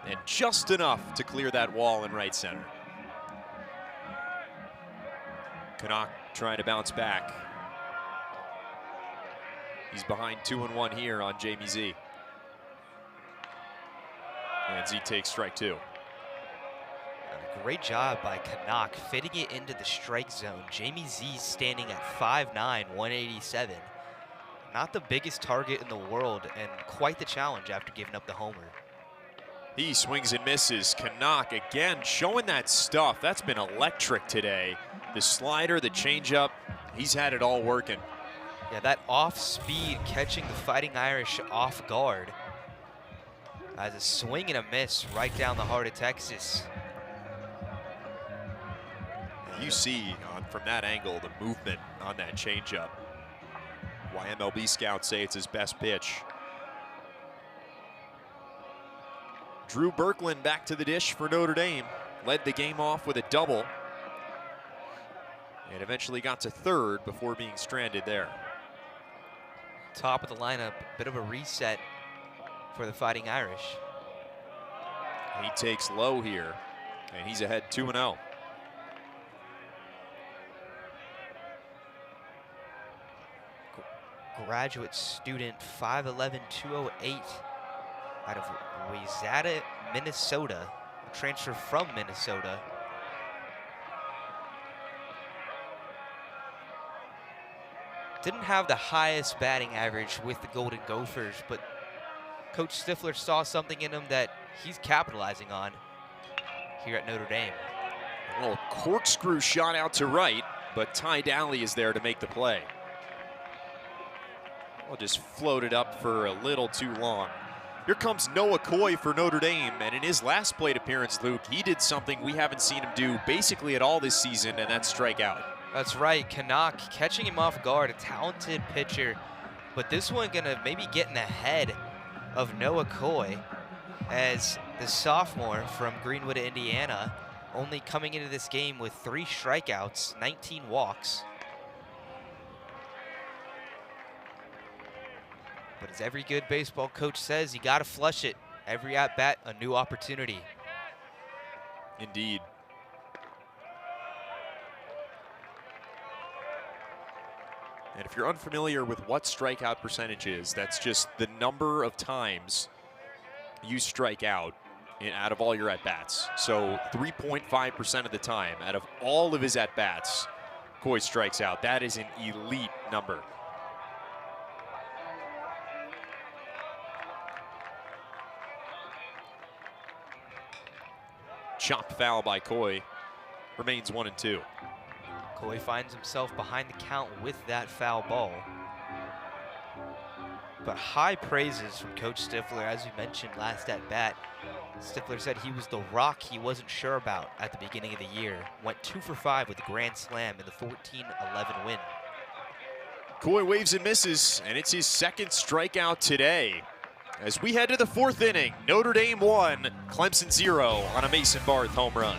And just enough to clear that wall in right center. Canuck trying to bounce back. He's behind 2-1 here on Jamie Z. And Z takes strike 2. And a great job by Canuck fitting it into the strike zone. Jamie Z standing at 5'9", 187. Not the biggest target in the world, and quite the challenge after giving up the homer. He swings and misses. Canuck again showing that stuff. That's been electric today. The slider, the changeup, he's had it all working. Yeah, that off speed catching the Fighting Irish off guard. As a swing and a miss right down the heart of Texas. You see from that angle the movement on that changeup. Why MLB scouts say it's his best pitch. Drew Berkland back to the dish for Notre Dame. Led the game off with a double. And eventually got to third before being stranded there. Top of the lineup, bit of a reset for the Fighting Irish. He takes low here, and he's ahead 2-0. Graduate student 5'11", 208 out of Wayzata, Minnesota. Transfer from Minnesota. Didn't have the highest batting average with the Golden Gophers, but Coach Stifler saw something in him that he's capitalizing on here at Notre Dame. A little corkscrew shot out to right, but Ty Dowley is there to make the play. Well, just floated up for a little too long. Here comes Noah Coy for Notre Dame, and in his last plate appearance, Luke, he did something we haven't seen him do basically at all this season, and that's strike out. That's right, Canuck catching him off guard, a talented pitcher, but this one gonna maybe get in the head of Noah Coy as the sophomore from Greenwood, Indiana, only coming into this game with 3 strikeouts, 19 walks. But as every good baseball coach says, you gotta flush it. Every at-bat, a new opportunity. Indeed. And if you're unfamiliar with what strikeout percentage is, that's just the number of times you strike out out of all your at-bats. So 3.5% of the time out of all of his at-bats, Coy strikes out. That is an elite number. Chopped foul by Coy. Remains 1-2. Coy finds himself behind the count with that foul ball. But high praises from Coach Stifler, as you mentioned last at bat. Stifler said he was the rock he wasn't sure about at the beginning of the year. Went 2 for 5 with a grand slam in the 14-11 win. Coy waves and misses, and it's his second strikeout today. As we head to the 4th inning, Notre Dame 1, Clemson 0 on a Mason Barth home run.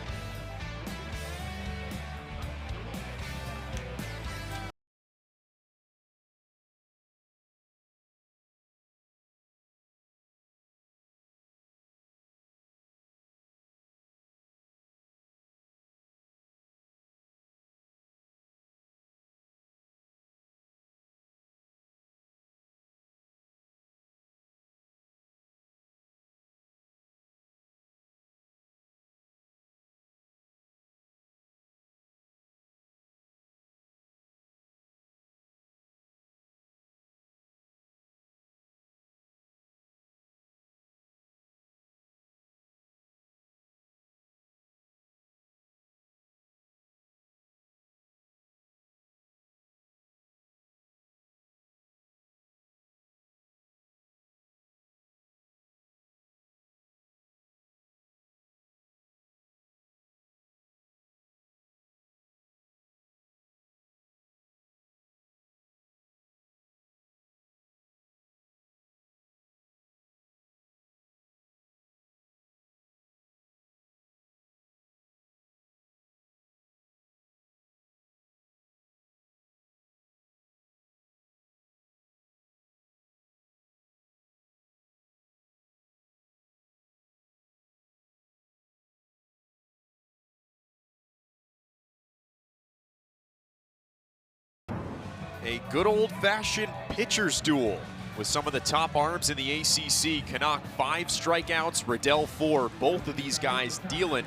A good old-fashioned pitcher's duel with some of the top arms in the ACC. Canuck 5 strikeouts, Riddell 4. Both of these guys dealing.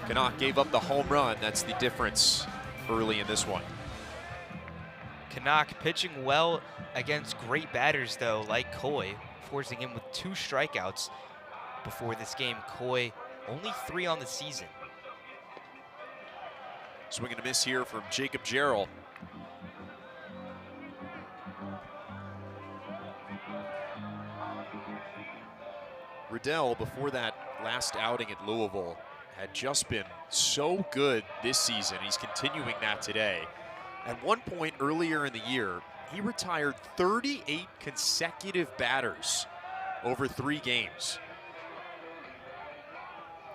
Canuck gave up the home run. That's the difference early in this one. Canuck pitching well against great batters, though, like Coy, forcing him with 2 strikeouts before this game. Coy only 3 on the season. Swing and a miss here from Jacob Jarrell. Riddell, before that last outing at Louisville, had just been so good this season. He's continuing that today. At one point earlier in the year, he retired 38 consecutive batters over 3 games.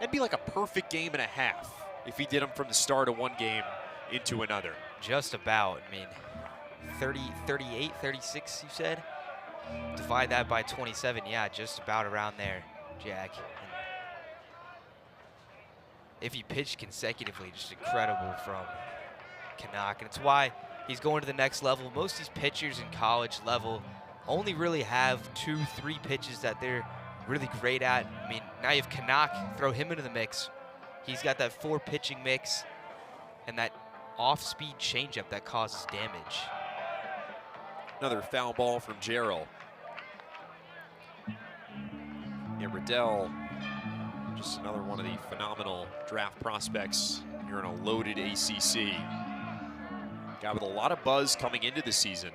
That'd be like a perfect game and a half if he did them from the start of one game into another. Just about. I mean, 30, 38, 36, you said? Divide that by 27. Yeah, just about around there, Jack. And if he pitched consecutively, just incredible from Canuck. And it's why he's going to the next level. Most of these pitchers in college level only really have 2, 3 pitches that they're really great at. I mean, now you have Canuck, throw him into the mix. He's got that 4 pitching mix and that off-speed changeup that causes damage. Another foul ball from Jarrell. Yeah, Riddell, just another one of the phenomenal draft prospects here in a loaded ACC. Guy with a lot of buzz coming into the season.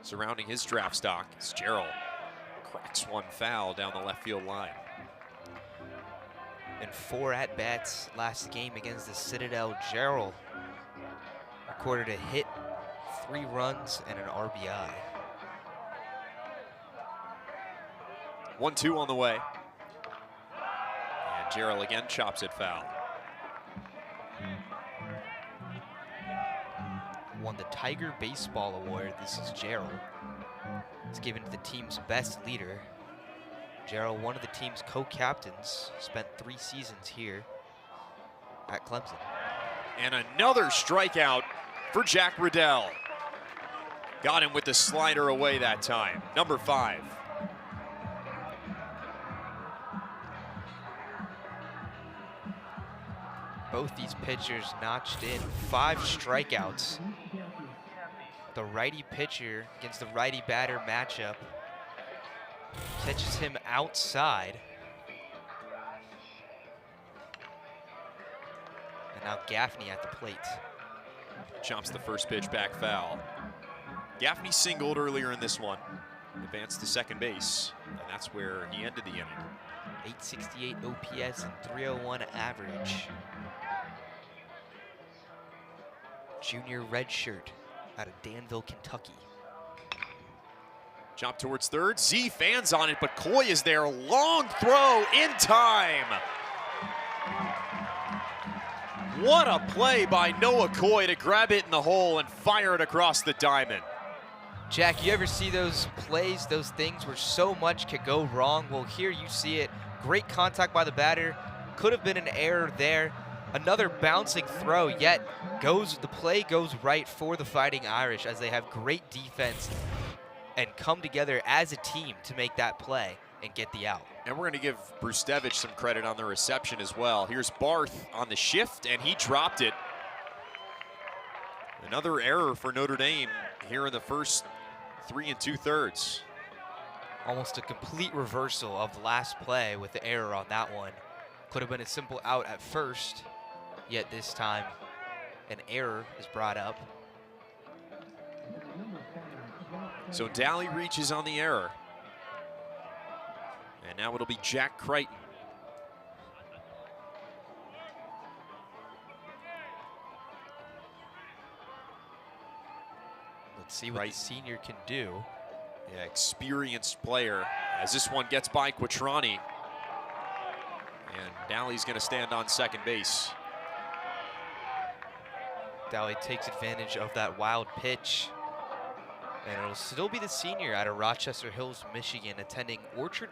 Surrounding his draft stock is Jarrell. Cracks one foul down the left field line. And 4 at-bats last game against the Citadel. Jarrell recorded a hit, 3 runs, and an RBI. 1-2 on the way. And Jarrell again chops it foul. Won the Tiger Baseball Award. This is Jarrell. It's given to the team's best leader. Jarrell, one of the team's co-captains, spent 3 seasons here at Clemson. And another strikeout for Jack Riddell. Got him with the slider away that time. Number 5. Both these pitchers notched in 5 strikeouts. The righty pitcher against the righty batter matchup catches him outside. And now Gaffney at the plate. Chops the first pitch back foul. Gaffney singled earlier in this one. Advanced to second base, and that's where he ended the inning. 868 OPS and 301 average. Junior redshirt out of Danville, Kentucky. Chop towards third. Z fans on it, but Coy is there. Long throw in time. What a play by Noah Coy to grab it in the hole and fire it across the diamond. Jack, you ever see those plays, those things where so much could go wrong? Well, here you see it. Great contact by the batter. Could have been an error there. Another bouncing throw, yet the play goes right for the Fighting Irish as they have great defense and come together as a team to make that play and get the out. And we're going to give Brustevich some credit on the reception as well. Here's Barth on the shift, and he dropped it. Another error for Notre Dame here in the first 3 2/3. Almost a complete reversal of the last play with the error on that one. Could have been a simple out at first, yet this time an error is brought up. So Daly reaches on the error. And now it'll be Jack Crichton. Let's see what the senior can do. Yeah, experienced player as this one gets by Quattrani. And Daly's going to stand on second base. Daly takes advantage of that wild pitch. And it'll still be the senior out of Rochester Hills, Michigan, attending Orchard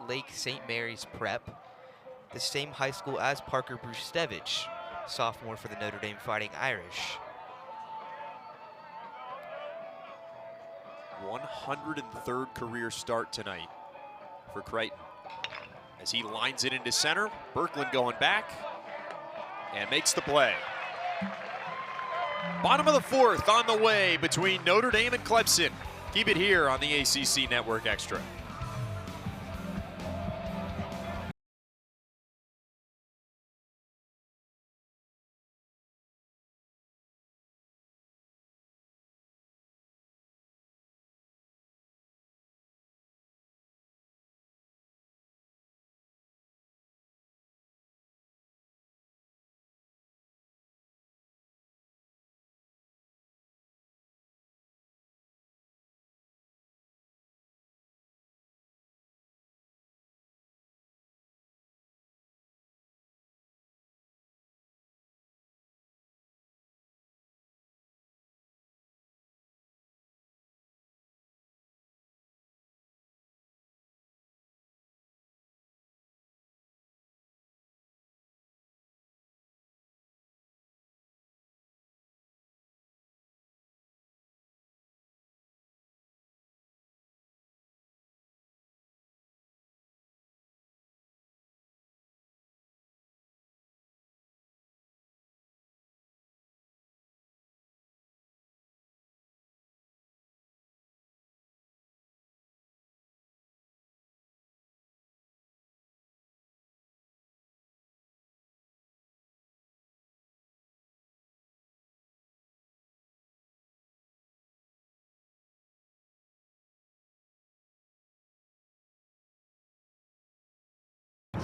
Lake St. Mary's Prep, the same high school as Parker Brustevich, sophomore for the Notre Dame Fighting Irish. 103rd career start tonight for Crichton. As he lines it into center, Birkland going back and makes the play. Bottom of the fourth on the way between Notre Dame and Clemson. Keep it here on the ACC Network Extra.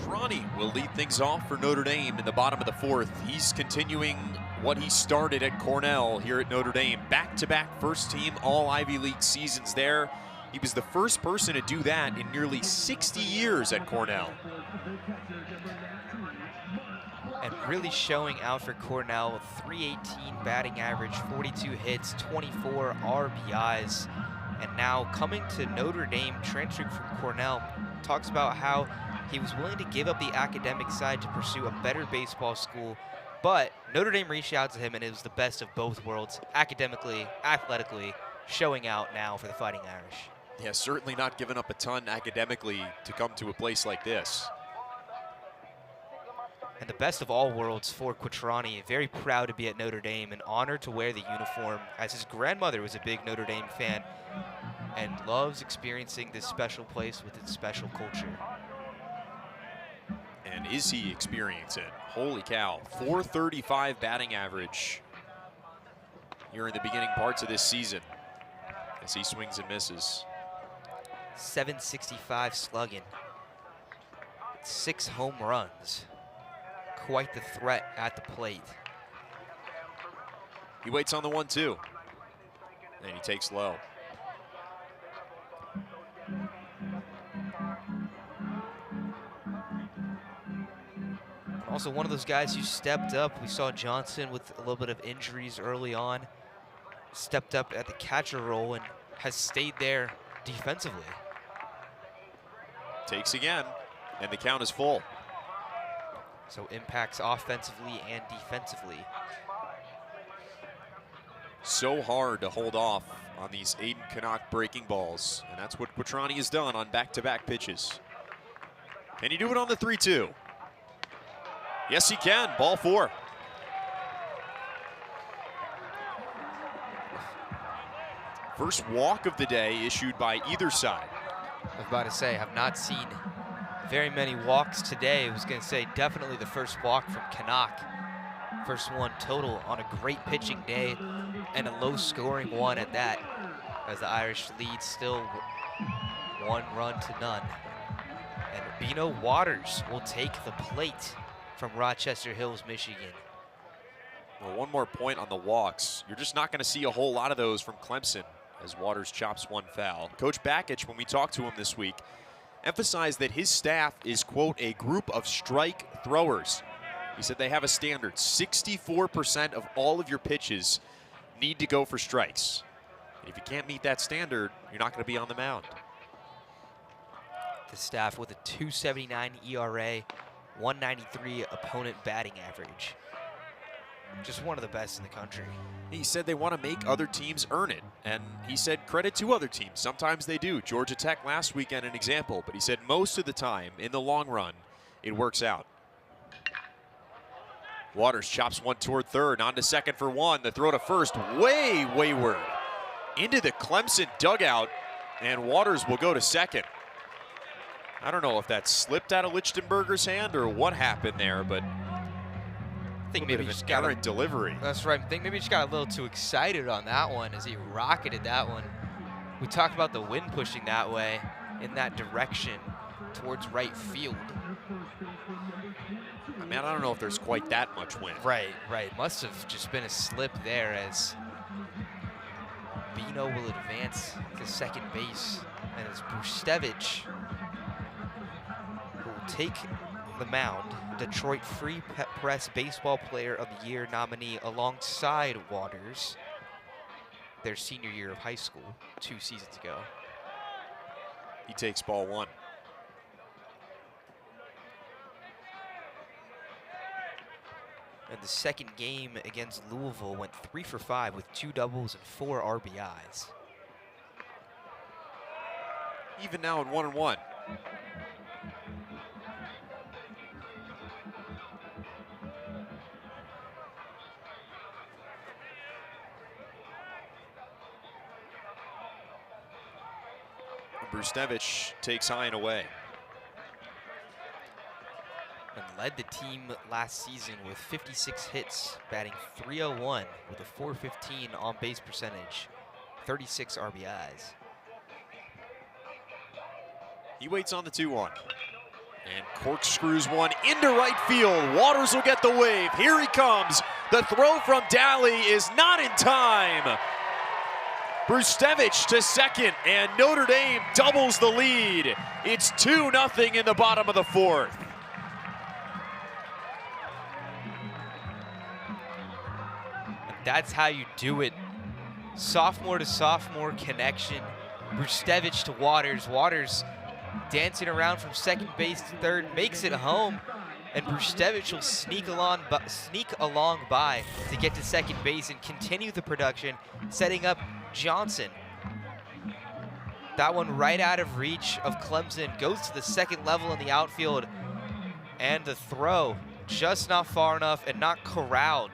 Ronnie will lead things off for Notre Dame in the bottom of the fourth. He's continuing what he started at Cornell here at Notre Dame. Back-to-back first-team All-Ivy League seasons there. He was the first person to do that in nearly 60 years at Cornell. And really showing out for Cornell with 318 batting average, 42 hits, 24 RBIs. And now coming to Notre Dame, transferring from Cornell, talks about how he was willing to give up the academic side to pursue a better baseball school, but Notre Dame reached out to him and it was the best of both worlds, academically, athletically, showing out now for the Fighting Irish. Yeah, certainly not giving up a ton academically to come to a place like this. And the best of all worlds for Quattrani, very proud to be at Notre Dame and honored to wear the uniform, as his grandmother was a big Notre Dame fan and loves experiencing this special place with its special culture. And is he experiencing it? Holy cow, 435 batting average here in the beginning parts of this season as he swings and misses. 765 slugging, 6 home runs. Quite the threat at the plate. He waits on the 1-2, and he takes low. Also one of those guys who stepped up. We saw Johnson with a little bit of injuries early on. Stepped up at the catcher role and has stayed there defensively. Takes again, and the count is full. So impacts offensively and defensively. So hard to hold off on these Aiden Canuck breaking balls, and that's what Quattrani has done on back-to-back pitches. Can he do it on the 3-2? Yes, he can. Ball 4. First walk of the day issued by either side. I was about to say, have not seen very many walks today. I was going to say definitely the first walk from Canuck. First one total on a great pitching day and a low-scoring one at that, as the Irish lead still 1 run to none. And Bino Waters will take the plate from Rochester Hills, Michigan. Well, one more point on the walks. You're just not going to see a whole lot of those from Clemson as Waters chops one foul. Coach Bakich, when we talked to him this week, emphasized that his staff is, quote, a group of strike throwers. He said they have a standard. 64% of all of your pitches need to go for strikes. And if you can't meet that standard, you're not going to be on the mound. The staff with a 2.79 ERA, 193 opponent batting average. Just one of the best in the country. He said they want to make other teams earn it. And he said credit to other teams. Sometimes they do. Georgia Tech last weekend, an example. But he said most of the time, in the long run, it works out. Waters chops one toward third, on to second for one. The throw to first, way wayward. Into the Clemson dugout, and Waters will go to second. I don't know if that slipped out of Lichtenberger's hand or what happened there, but I think maybe just got errant delivery. That's right. I think maybe he just got a little too excited on that one as he rocketed that one. We talked about the wind pushing that way, in that direction, towards right field. I mean, I don't know if there's quite that much wind. Right. Must have just been a slip there as Bino will advance to second base, and as Brustevich will take the mound. Detroit Free Press Baseball Player of the Year nominee alongside Waters, their senior year of high school 2 seasons ago. He takes ball one. And the second game against Louisville went 3 for 5 with 2 doubles and 4 RBIs. Even now in 1-1. Brustevich takes high and away. And led the team last season with 56 hits, batting .301 with a .415 on-base percentage, 36 RBIs. He waits on the 2-1. And corkscrews one into right field. Waters will get the wave. Here he comes. The throw from Daly is not in time. Brustevich to second, and Notre Dame doubles the lead. It's 2-0 in the bottom of the fourth. That's how you do it. Sophomore to sophomore connection. Brustevich to Waters. Waters dancing around from second base to third, makes it home, and Brustevich will sneak along by to get to second base and continue the production, setting up Johnson. That one right out of reach of Clemson, goes to the second level in the outfield, and the throw just not far enough and not corralled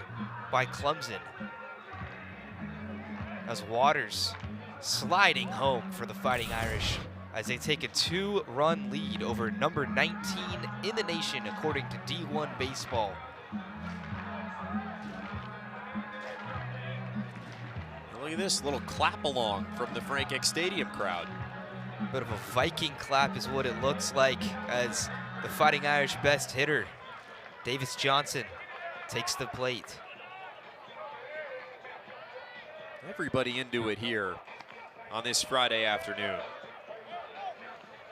by Clemson. As Waters sliding home for the Fighting Irish as they take a 2-run lead over number 19 in the nation according to D1 Baseball. Look at this little clap along from the Frank X Stadium crowd. Bit of a Viking clap is what it looks like as the Fighting Irish best hitter, Davis Johnson, takes the plate. Everybody into it here on this Friday afternoon.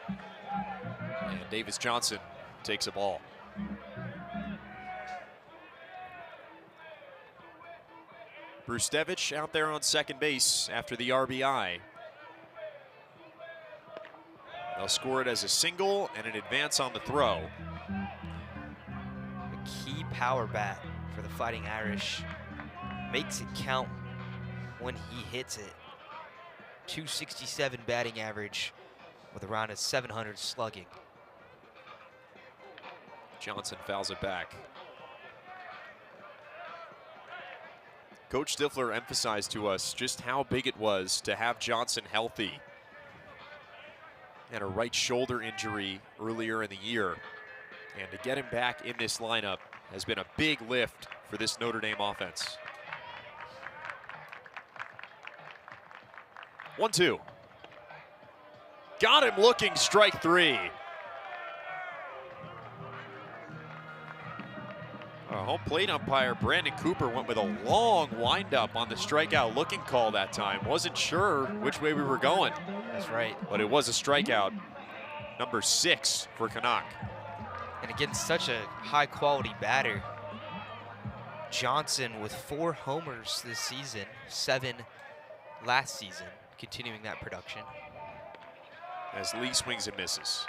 And Davis Johnson takes a ball. Brustevich out there on second base after the RBI. They'll score it as a single and an advance on the throw. A key power bat for the Fighting Irish. Makes it count when he hits it. .267 batting average with around a .700 slugging. Johnson fouls it back. Coach Stifler emphasized to us just how big it was to have Johnson healthy. Had a right shoulder injury earlier in the year. And to get him back in this lineup has been a big lift for this Notre Dame offense. 1-2. Got him looking, strike three. Home plate umpire Brandon Cooper went with a long windup on the strikeout looking call that time. Wasn't sure which way we were going. That's right. But it was a strikeout. Number 6 for Canuck. And against such a high quality batter, Johnson with 4 homers this season, 7 last season, continuing that production. As Lee swings and misses.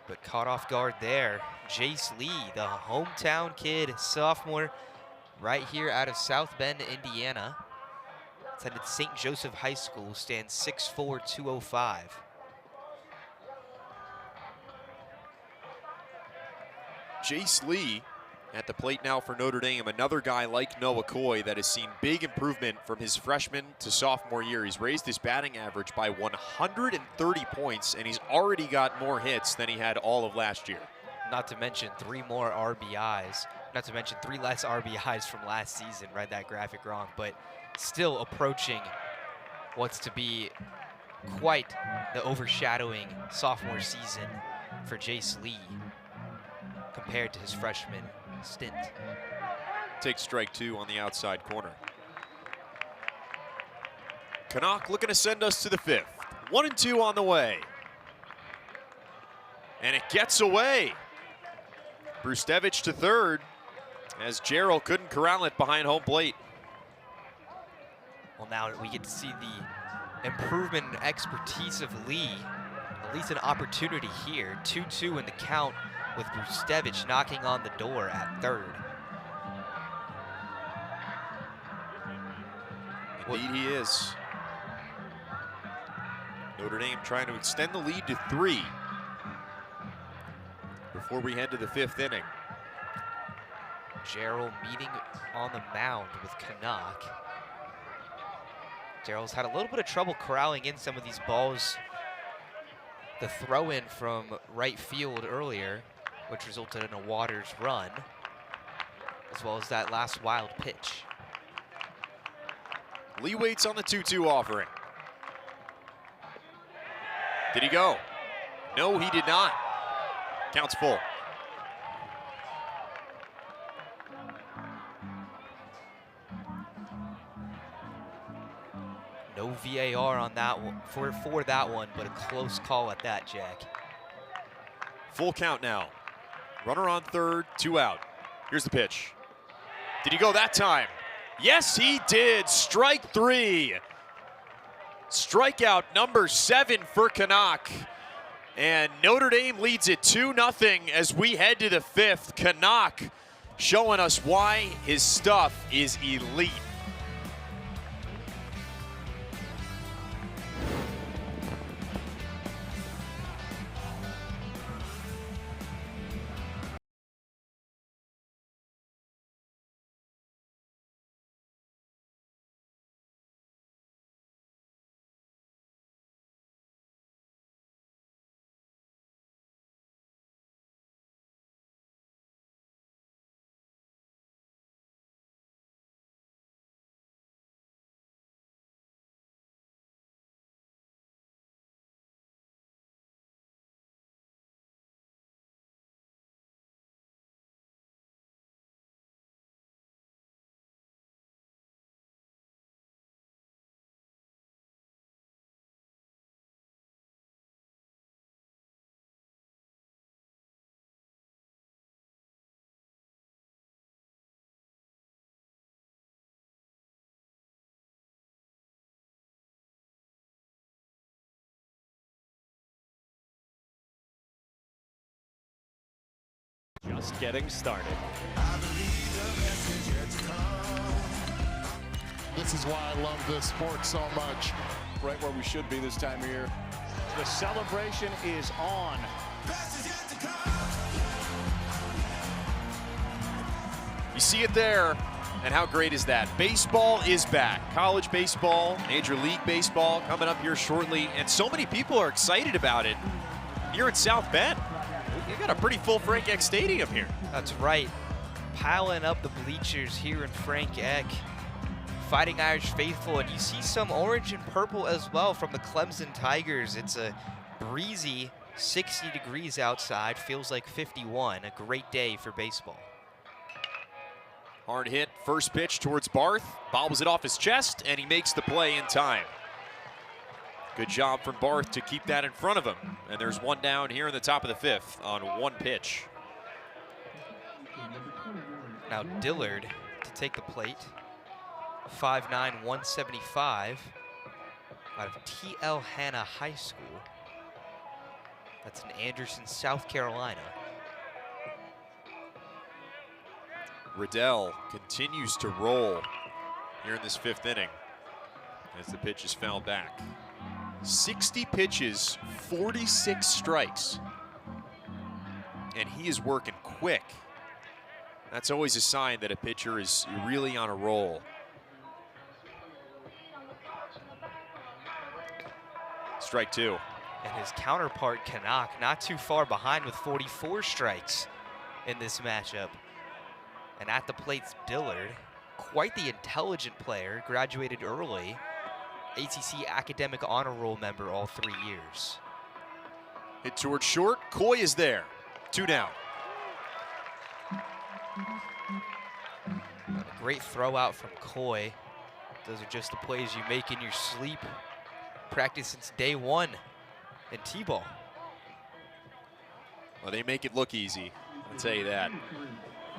But caught off guard there. Jace Lee, the hometown kid, sophomore, right here out of South Bend, Indiana. Attended St. Joseph High School, stands 6'4", 205. Jace Lee At the plate now for Notre Dame, another guy like Noah Coy that has seen big improvement from his freshman to sophomore year. He's raised his batting average by 130 points, and he's already got more hits than he had all of last year. Not to mention 3 more RBIs. Not to mention 3 less RBIs from last season. Read that graphic wrong, but still approaching what's to be quite the overshadowing sophomore season for Jace Lee compared to his freshman stint. Takes strike 2 on the outside corner. Canuck looking to send us to the 5th. 1-2 on the way. And it gets away. Brustevich to third as Gerald couldn't corral it behind home plate. Well, now we get to see the improvement and expertise of Lee. At least an opportunity here. 2-2 in the count with Brustevich knocking on the door at third. Indeed he is. Notre Dame trying to extend the lead to 3 before we head to the 5th inning. Gerald meeting on the mound with Canuck. Gerald's had a little bit of trouble corralling in some of these balls. The throw-in from right field earlier, which resulted in a Waters run, as well as that last wild pitch. Lee waits on the 2-2 offering. Did he go? No, he did not. Counts full. No VAR on that one for that one, but a close call at that, Jack. Full count now. Runner on third, 2 out. Here's the pitch. Did he go that time? Yes, he did. Strike 3. Strikeout number 7 for Canuck. And Notre Dame leads it 2-0 as we head to the 5th. Canuck showing us why his stuff is elite. Just getting started. This is why I love this sport so much. Right where we should be this time of year. The celebration is on. You see it there, and how great is that? Baseball is back. College baseball, Major League Baseball coming up here shortly, and so many people are excited about it here in South Bend. You got a pretty full Frank Eck Stadium here. That's right. Piling up the bleachers here in Frank Eck. Fighting Irish faithful, and you see some orange and purple as well from the Clemson Tigers. It's a breezy 60 degrees outside, feels like 51. A great day for baseball. Hard hit, first pitch towards Barth, bobbles it off his chest, and he makes the play in time. Good job from Barth to keep that in front of him. And there's one down here in the top of the 5th on 1 pitch. Now Dillard to take the plate. 5'9", 175 out of T.L. Hanna High School. That's in Anderson, South Carolina. Riddell continues to roll here in this 5th inning as the pitch is fouled back. 60 pitches, 46 strikes. And he is working quick. That's always a sign that a pitcher is really on a roll. Strike two. And his counterpart, Canuck, not too far behind with 44 strikes in this matchup. And at the plate's Dillard, quite the intelligent player, graduated early, ACC Academic Honor Roll member all 3 years. Hit towards short, Coy is there, 2 down. A great throw out from Coy. Those are just the plays you make in your sleep. Practice since day one in T-ball. Well, they make it look easy, I'll tell you that.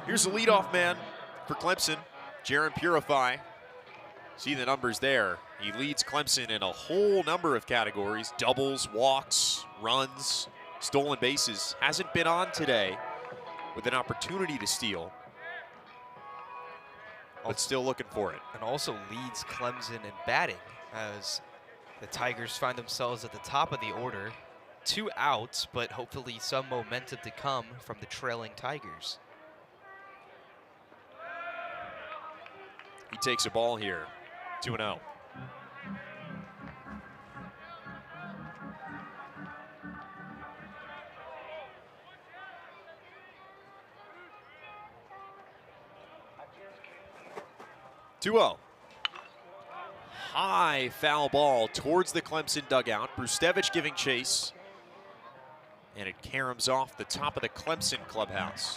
Here's the leadoff man for Clemson, Jaron Purify. See the numbers there. He leads Clemson in a whole number of categories: doubles, walks, runs, stolen bases. Hasn't been on today with an opportunity to steal, but still looking for it. And also leads Clemson in batting as the Tigers find themselves at the top of the order. 2 outs, but hopefully some momentum to come from the trailing Tigers. He takes a ball here, 2-0. High foul ball towards the Clemson dugout. Brustevich giving chase. And it caroms off the top of the Clemson clubhouse.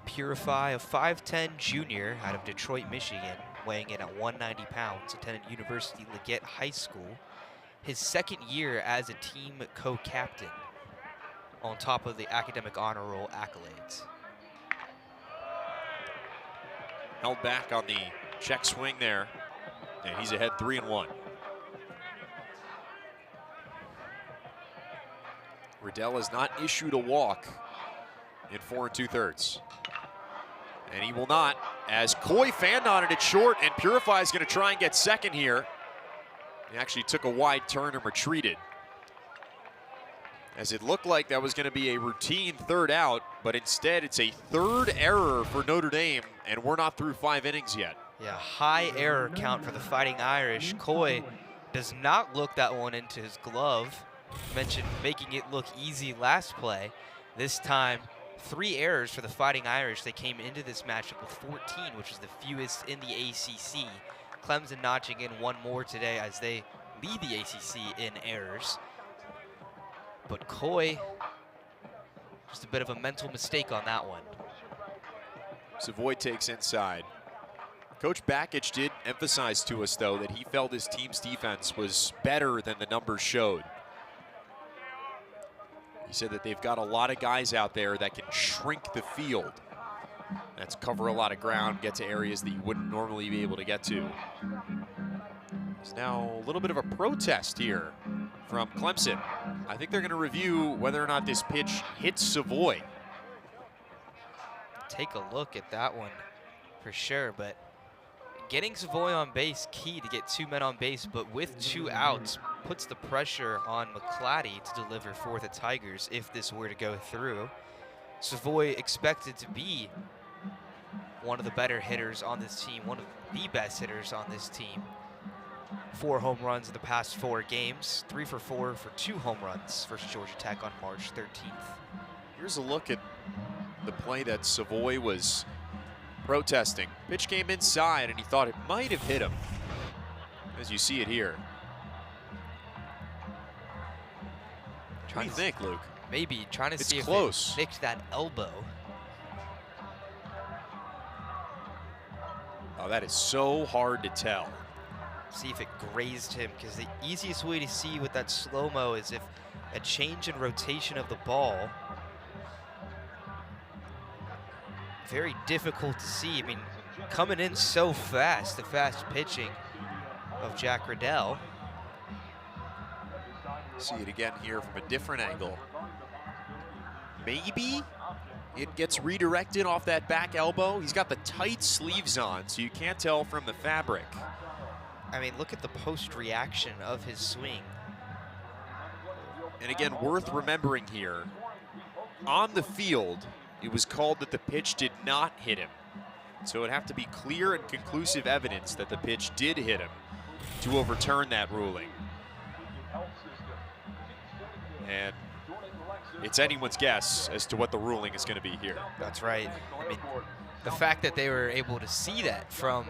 Purify, a 5'10" junior out of Detroit, Michigan, weighing in at 190 pounds, attended University Leggett High School. His 2nd year as a team co-captain, on top of the Academic Honor Roll accolades. Held back on the check swing there. And he's ahead 3-1. Riddell has not issued a walk in 4 2/3. And he will not, as Coy fanned on it at short, and Purify is going to try and get second here. He actually took a wide turn and retreated, as it looked like that was going to be a routine 3rd out, but instead it's a 3rd error for Notre Dame, and we're not through 5 innings yet. Yeah, high error count for the Fighting Irish. Coy does not look that one into his glove. Mentioned making it look easy last play. This time, 3 errors for the Fighting Irish. They came into this matchup with 14, which is the fewest in the ACC. Clemson notching in 1 more today as they lead the ACC in errors. But Coy, just a bit of a mental mistake on that one. Savoy takes inside. Coach Bakich did emphasize to us, though, that he felt his team's defense was better than the numbers showed. He said that they've got a lot of guys out there that can shrink the field. That's cover a lot of ground, get to areas that you wouldn't normally be able to get to. There's now a little bit of a protest here from Clemson. I think they're going to review whether or not this pitch hits Savoy. Take a look at that one for sure, but getting Savoy on base, key to get 2 men on base, but with 2 outs, puts the pressure on McClatty to deliver for the Tigers if this were to go through. Savoy expected to be one of the better hitters on this team, one of the best hitters on this team. 4 home runs in the past 4 games, 3 for 4 for 2 home runs versus Georgia Tech on March 13th. Here's a look at the play that Savoy was protesting. Pitch came inside and he thought it might have hit him, as you see it here. What do you think, Luke? Maybe trying to see close. if it nicked that elbow. Oh, that is so hard to tell. See if it grazed him, because the easiest way to see with that slow-mo is if a change in rotation of the ball. Very difficult to see. I mean, coming in so fast, the fast pitching of Jack Riddell. See it again here from a different angle. Maybe it gets redirected off that back elbow. He's got the tight sleeves on, so you can't tell from the fabric. I mean, look at the post-reaction of his swing. And again, worth remembering here, on the field, it was called that the pitch did not hit him. So it'd have to be clear and conclusive evidence that the pitch did hit him to overturn that ruling. And it's anyone's guess as to what the ruling is going to be here. That's right. I mean, the fact that they were able to see that from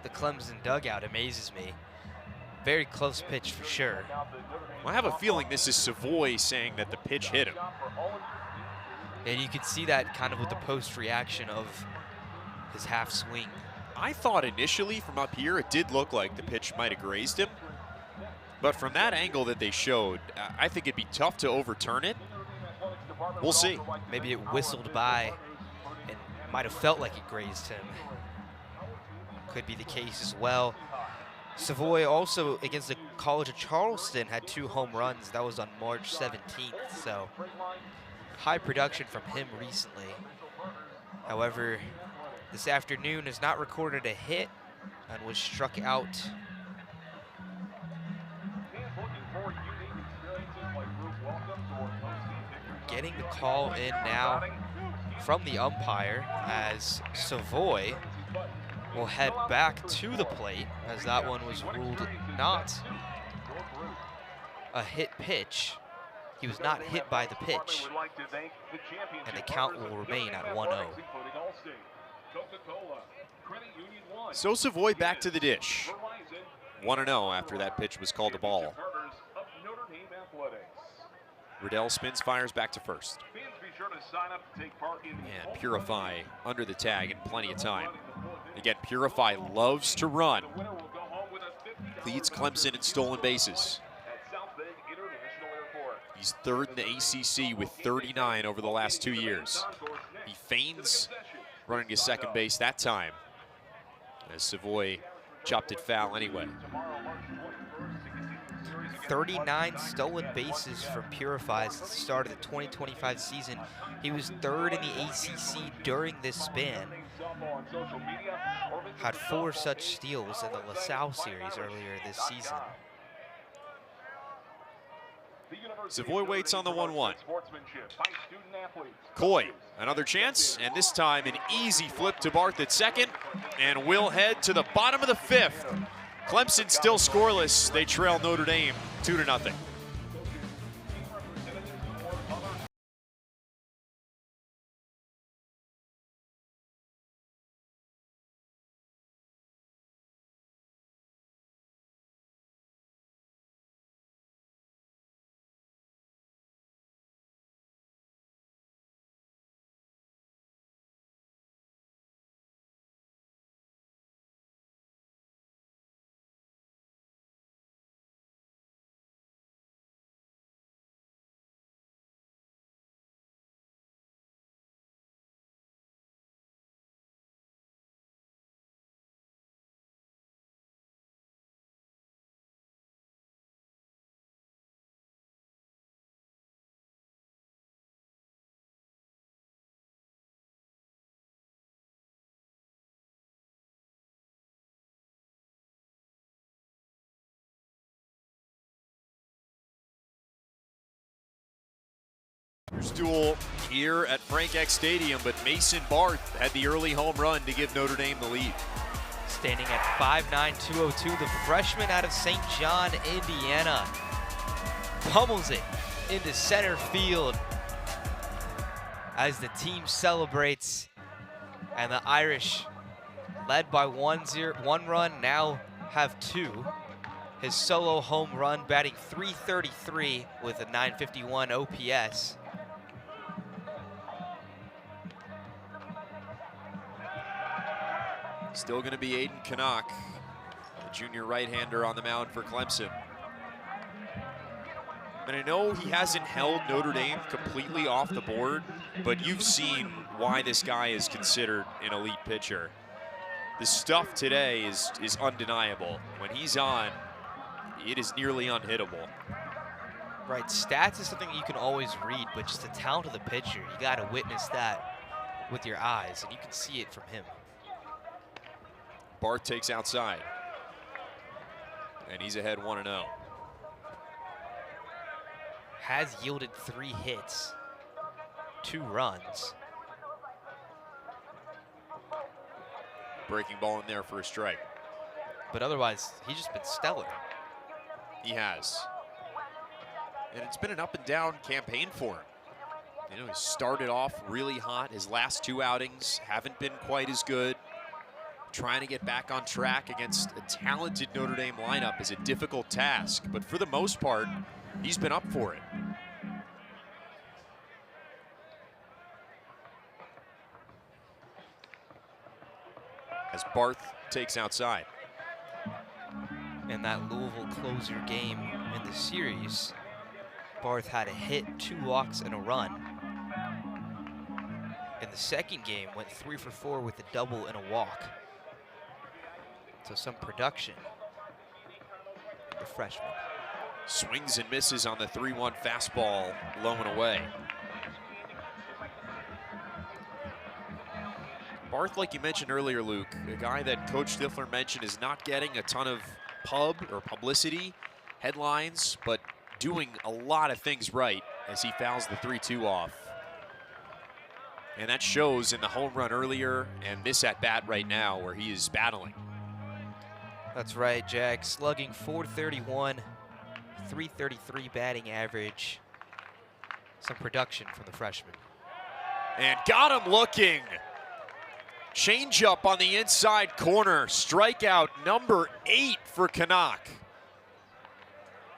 the Clemson dugout amazes me. Very close pitch for sure. I have a feeling this is Savoy saying that the pitch hit him. And you could see that kind of with the post reaction of his half swing. I thought initially from up here it did look like the pitch might have grazed him. But from that angle that they showed, I think it'd be tough to overturn it. We'll see. Maybe it whistled by and might have felt like it grazed him. Could be the case as well. Savoy also against the College of Charleston had 2 home runs. That was on March 17th, so high production from him recently. However, this afternoon has not recorded a hit and was struck out. Getting the call in now from the umpire as Savoy will head back to the plate as that one was ruled not a hit pitch. He was not hit by the pitch, and the count will remain at 1-0. So Savoy back to the dish. 1-0 after that pitch was called a ball. Riddell spins, fires back to first. And Purify under the tag and plenty of time. Again, Purify loves to run. Leads Clemson in stolen bases. He's 3rd in the ACC with 39 over the last 2 years. He feigns running to second base that time, as Savoy chopped it foul anyway. 39 stolen bases from Purify since the start of the 2025 season. He was 3rd in the ACC during this span. Had 4 such steals in the LaSalle series earlier this season. Savoy waits on the 1-1. Coy, another chance, and this time an easy flip to Barth at second, and we'll head to the bottom of the 5th. Clemson still scoreless. They trail Notre Dame 2-0. Duel here at Frank X Stadium, but Mason Barth had the early home run to give Notre Dame the lead. Standing at 5'9", 202, the freshman out of St. John, Indiana, pummels it into center field as the team celebrates, and the Irish, led by 1 run, now have 2. His solo home run, batting .333 with a .951 OPS. Still going to be Aiden Canuck, the junior right-hander on the mound for Clemson. And I know he hasn't held Notre Dame completely off the board, but you've seen why this guy is considered an elite pitcher. The stuff today is undeniable. When he's on, it is nearly unhittable. Right, stats is something that you can always read, but just the talent of the pitcher, you got to witness that with your eyes, and you can see it from him. Barth takes outside, and he's ahead 1-0. Has yielded 3 hits. 2 runs. Breaking ball in there for a strike. But otherwise, he's just been stellar. He has. And it's been an up and down campaign for him. You know, he started off really hot. His last 2 outings haven't been quite as good. Trying to get back on track against a talented Notre Dame lineup is a difficult task, but for the most part, he's been up for it. As Barth takes outside. In that Louisville closer game in the series, Barth had a hit, 2 walks, and a run. In the second game, went 3 for 4 with a double and a walk. So some production. The freshman. Swings and misses on the 3-1 fastball, low and away. Barth, like you mentioned earlier, Luke, a guy that Coach Stifler mentioned is not getting a ton of publicity, headlines, but doing a lot of things right as he fouls the 3-2 off. And that shows in the home run earlier and this at-bat right now where he is battling. That's right, Jack. Slugging .431, .333 batting average. Some production from the freshman. And got him looking. Changeup on the inside corner. Strikeout number 8 for Canuck.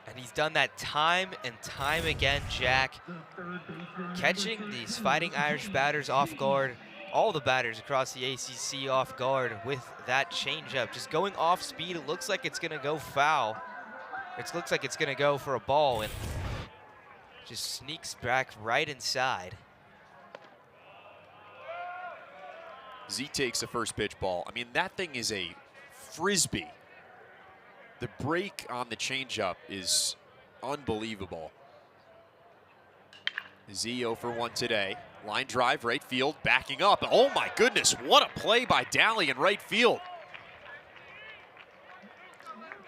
And he's done that time and time again, Jack. Catching these Fighting Irish batters off guard. All the batters across the ACC off guard with that changeup. Just going off speed, it looks like it's gonna go foul. It looks like it's gonna go for a ball and just sneaks back right inside. Z takes the first pitch ball. I mean, that thing is a frisbee. The break on the changeup is unbelievable. Z 0 for 1 today. Line drive, right field, backing up. Oh my goodness, what a play by Daly in right field.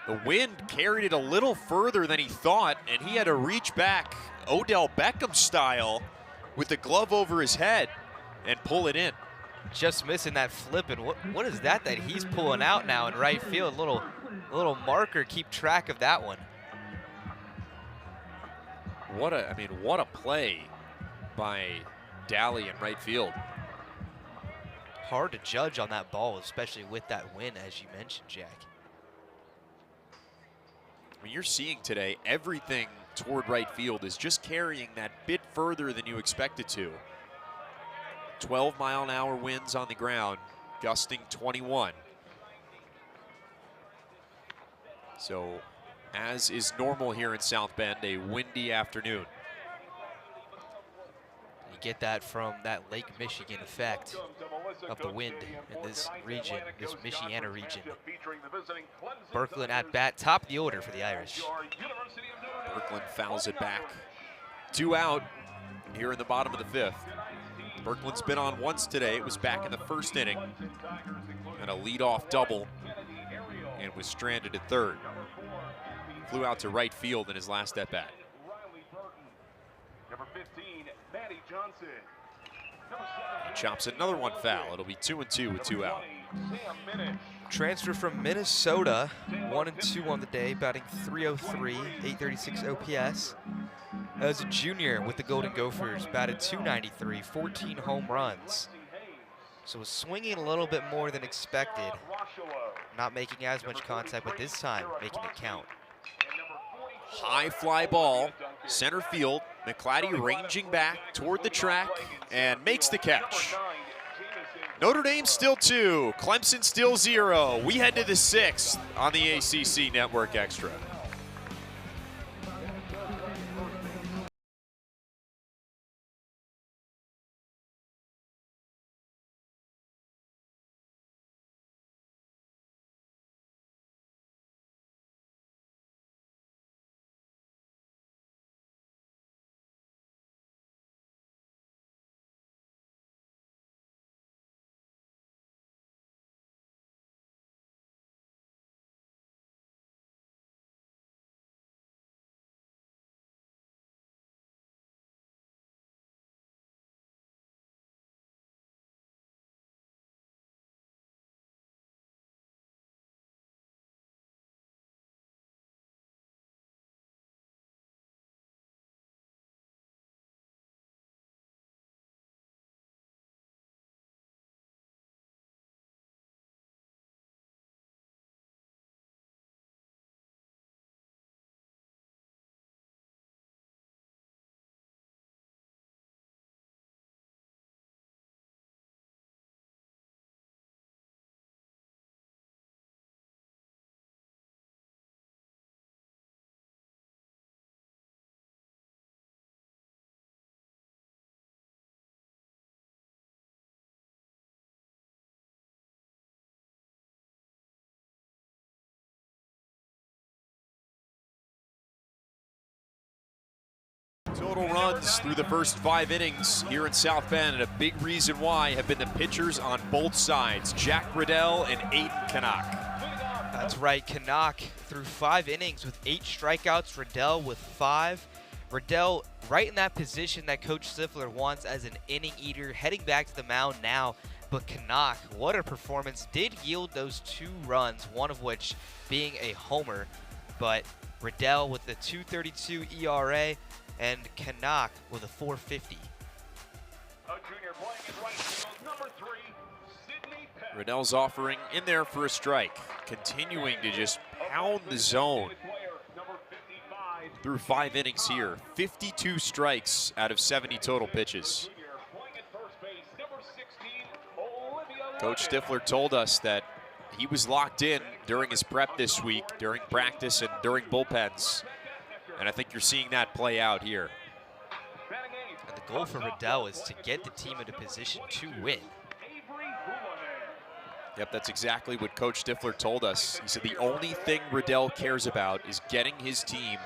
The wind carried it a little further than he thought, and he had to reach back Odell Beckham style with the glove over his head and pull it in. Just missing that flip, and what is that he's pulling out now in right field? Little marker, keep track of that one. What a play by Daly in right field. Hard to judge on that ball, especially with that win, as you mentioned, Jack. I mean, you're seeing today everything toward right field is just carrying that bit further than you expect it to. 12-mile-an-hour winds on the ground, gusting 21. So, as is normal here in South Bend, a windy afternoon. You get that from that Lake Michigan effect of the wind in this region, this Michiana region. Berkland at bat, top of the order for the Irish. Berkland fouls it back. 2 out here in the bottom of the 5th. Berkland's been on once today. It was back in the 1st inning. And a leadoff double and was stranded at 3rd. Flew out to right field in his last at-bat. He chops another one foul. It'll be 2-2 with 2 out. Transfer from Minnesota, 1-2 on the day, batting .303, .836 OPS. As a junior with the Golden Gophers, batted .293, 14 home runs. So swinging a little bit more than expected. Not making as much contact, but this time making it count. High fly ball, center field. McClatty ranging back toward the track and makes the catch. Notre Dame still 2, Clemson still 0. We head to the 6th on the ACC Network Extra. total runs through the first 5 innings here in South Bend, and a big reason why have been the pitchers on both sides, Jack Riddell and Aiden Canuck. That's right, Canuck through 5 innings with 8 strikeouts, Riddell with 5. Riddell right in that position that Coach Stifler wants as an inning eater, heading back to the mound now. But Canuck, what a performance, did yield those 2 runs, one of which being a homer. But Riddell with the 2.32 ERA and Canuck with a 4.50. Riddell's offering in there for a strike, continuing to just pound the zone through 5 innings here. 52 strikes out of 70 total pitches. Coach Stifler told us that he was locked in during his prep this week, during practice and during bullpens. And I think you're seeing that play out here. And the goal for Riddell is to get the team into position to win. Yep, that's exactly what Coach Stifler told us. He said the only thing Riddell cares about is getting his team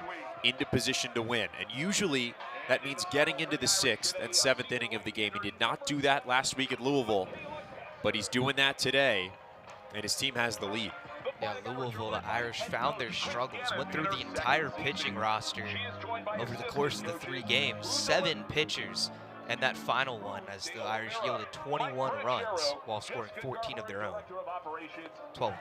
into position to win. And usually that means getting into the 6th and 7th inning of the game. He did not do that last week at Louisville, but he's doing that today, and his team has the lead. Yeah, Louisville, the Irish found their struggles, went through the entire pitching roster over the course of the 3 games. 7 pitchers, and that final one as the Irish yielded 21 runs while scoring 14 of their own. 12 of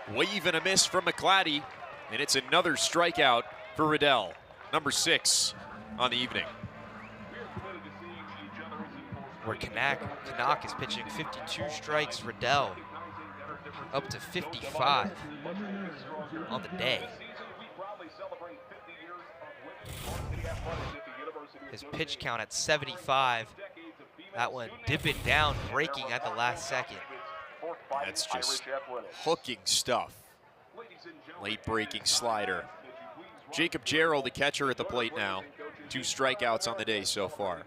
them. Wave and a miss from McClatty, and it's another strikeout for Riddell, number 6 on the evening. Where Canuck is pitching 52 strikes, Riddell up to 55 on the day. His pitch count at 75. That one dipping down, breaking at the last second. That's just hooking stuff. Late breaking slider. Jacob Gerald, the catcher at the plate now. 2 strikeouts on the day so far.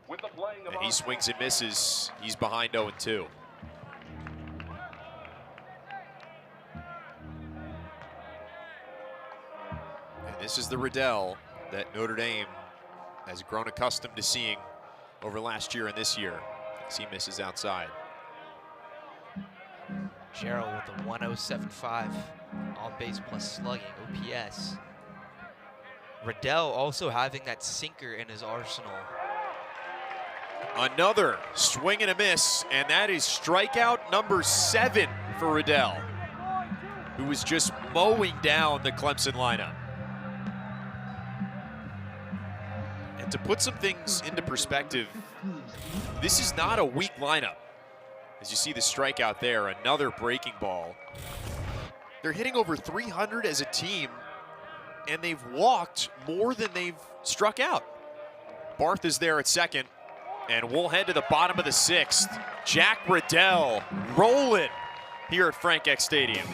And he swings and misses. He's behind 0-2. And this is the Riddell that Notre Dame has grown accustomed to seeing over last year and this year as he misses outside. Gerald with a 1.075 on base plus slugging, OPS. Riddell also having that sinker in his arsenal. Another swing and a miss, and that is strikeout number 7 for Riddell, who was just mowing down the Clemson lineup. And to put some things into perspective, this is not a weak lineup. As you see the strikeout there, another breaking ball. They're hitting over 300 as a team, and they've walked more than they've struck out. Barth is there at second, and we'll head to the bottom of the 6th. Jack Riddell rolling here at Frank Eck Stadium.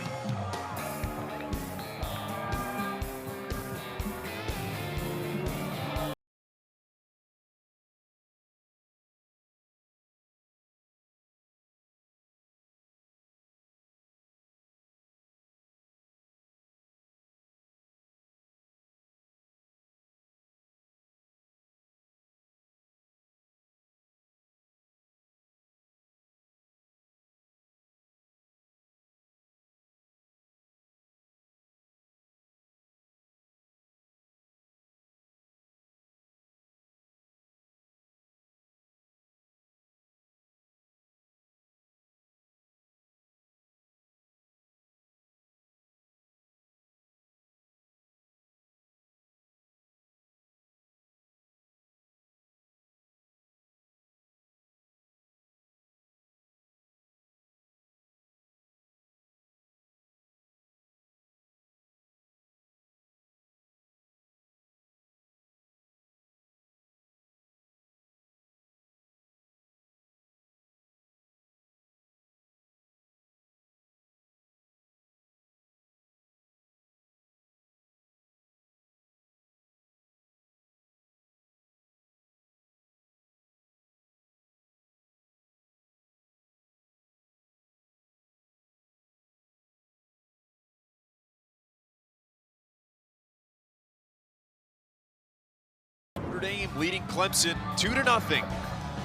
Dame leading Clemson 2-0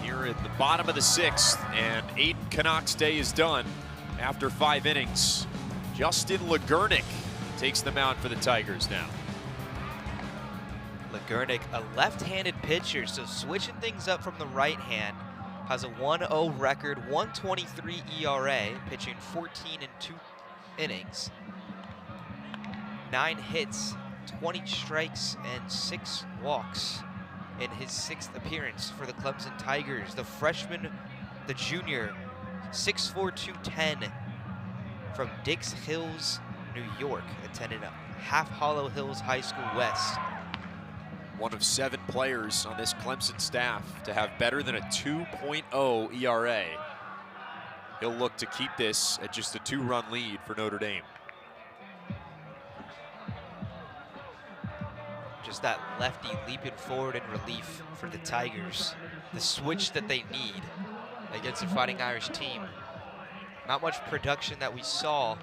here at the bottom of the 6th, and Aiden Canucks' day is done after 5 innings. Justin Legurnick takes the mound for the Tigers now. Legurnick, a left-handed pitcher, so switching things up from the right hand, has a 1-0 record, 1.23 ERA, pitching 14 in 2 innings. 9 hits, 20 strikes, and 6 walks in his 6th appearance for the Clemson Tigers. The freshman, the junior, 6'4", 210 from Dix Hills, New York, attended Half Hollow Hills High School West. One of 7 players on this Clemson staff to have better than a 2.0 ERA. He'll look to keep this at just a 2-run lead for Notre Dame. Just that lefty leaping forward in relief for the Tigers. The switch that they need against a Fighting Irish team. Not much production that we saw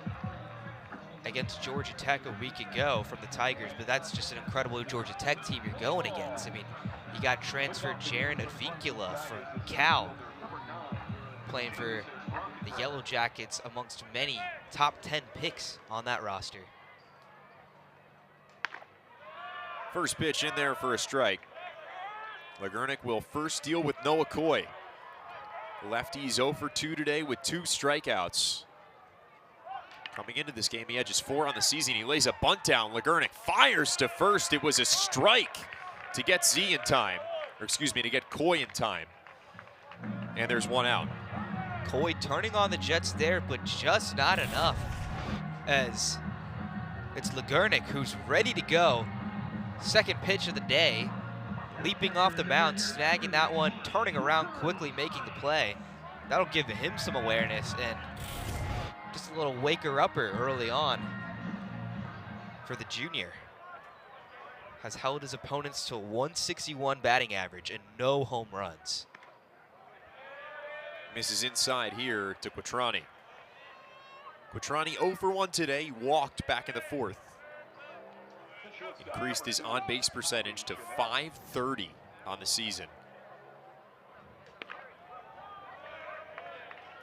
against Georgia Tech a week ago from the Tigers, but that's just an incredible Georgia Tech team you're going against. I mean, you got transferred Jaron Avicula from Cal, playing for the Yellow Jackets amongst many top 10 picks on that roster. First pitch in there for a strike. Legurnick will first deal with Noah Coy. Lefty's 0 for 2 today with 2 strikeouts. Coming into this game, he had just 4 on the season. He lays a bunt down. Legurnick fires to first. It was a strike to get Z in time, or excuse me, to get Coy in time. And there's 1 out. Coy turning on the Jets there, but just not enough, as it's Legurnick who's ready to go. Second pitch of the day, leaping off the mound, snagging that one, turning around quickly, making the play. That'll give him some awareness and just a little waker-upper early on for the junior. Has held his opponents to a 161 batting average and no home runs. Misses inside here to Quattrani. Quattrani 0 for 1 today, walked back in the 4th. Increased his on-base percentage to .530 on the season.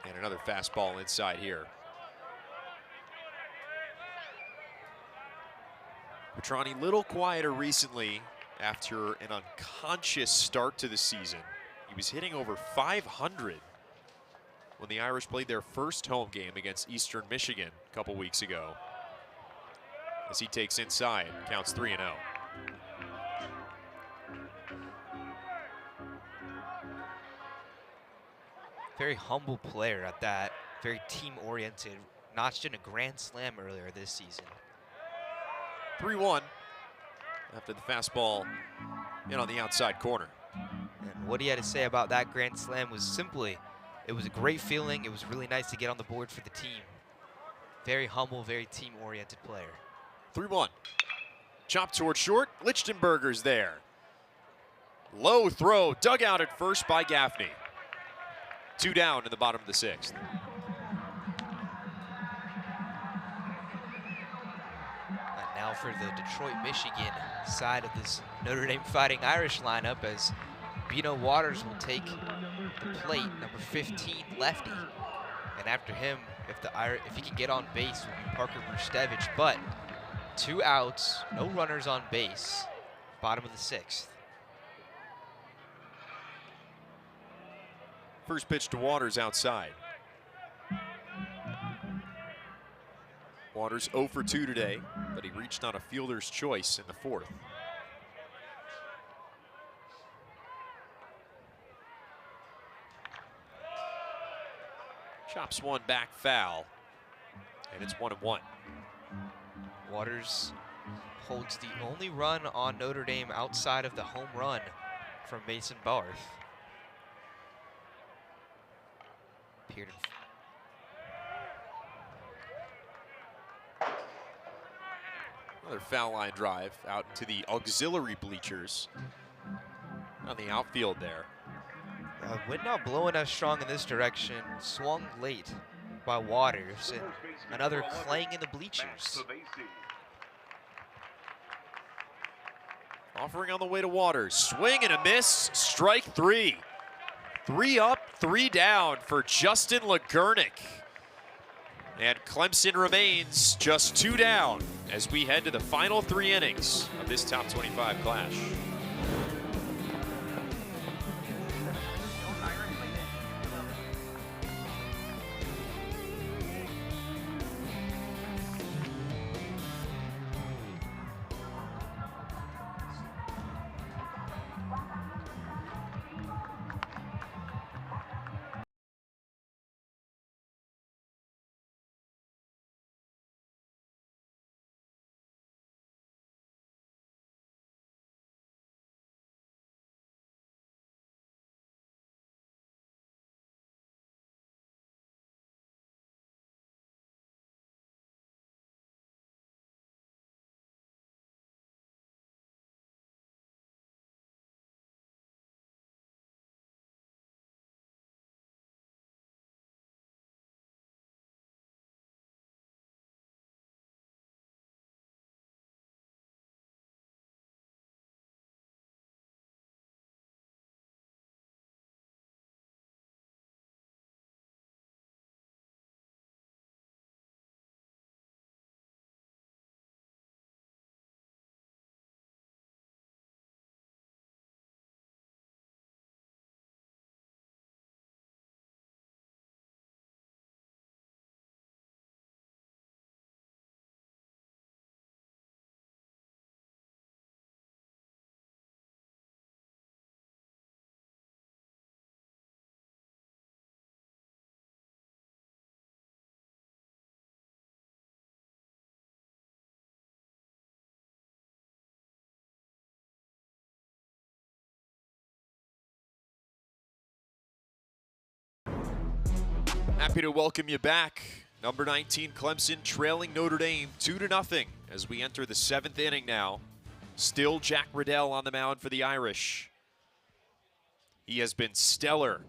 And another fastball inside here. Quattrani little quieter recently after an unconscious start to the season. He was hitting over .500 when the Irish played their first home game against Eastern Michigan a couple weeks ago. As he takes inside, counts 3-0. Very humble player at that, very team-oriented. Notched in a grand slam earlier this season. 3-1 after the fastball in on the outside corner. And what he had to say about that grand slam was simply, it was a great feeling. It was really nice to get on the board for the team. Very humble, very team-oriented player. 3-1. Chop toward short. Lichtenberger's there. Low throw, dug out at first by Gaffney. 2 down in the bottom of the 6th. And now for the Detroit, Michigan side of this Notre Dame Fighting Irish lineup, as Bino Waters will take the plate, number 15 lefty. And after him, if he can get on base, will be Parker Brustevich. But 2 outs, no runners on base, bottom of the 6th. First pitch to Waters outside. Waters 0 for 2 today, but he reached on a fielder's choice in the 4th. Chops one back foul, and it's 1-1. Waters holds the only run on Notre Dame outside of the home run from Mason Barth. Appeared in another foul line drive out into the auxiliary bleachers on the outfield there. Wind not blowing as strong in this direction, swung late by Waters, and another clang in the bleachers. Offering on the way to Waters. Swing and a miss. Strike three. 3 up, 3 down for Justin LeGurnick. And Clemson remains just 2 down as we head to the final 3 innings of this top 25 clash. Happy to welcome you back. Number 19 Clemson trailing Notre Dame 2-0 as we enter the 7th inning now. Still Jack Riddell on the mound for the Irish. He has been stellar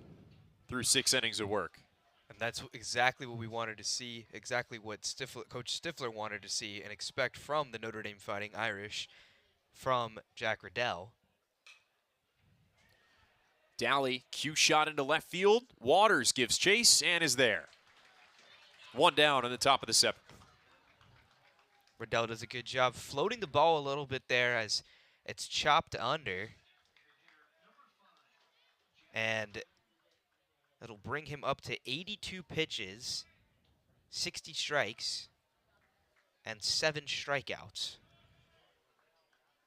through 6 innings of work. And that's exactly what we wanted to see, exactly what Coach Stifler wanted to see and expect from the Notre Dame Fighting Irish from Jack Riddell. Dally, cue shot into left field. Waters gives chase and is there. 1 down on the top of the 7th. Riddell does a good job floating the ball a little bit there as it's chopped under. And it'll bring him up to 82 pitches, 60 strikes, and 7 strikeouts.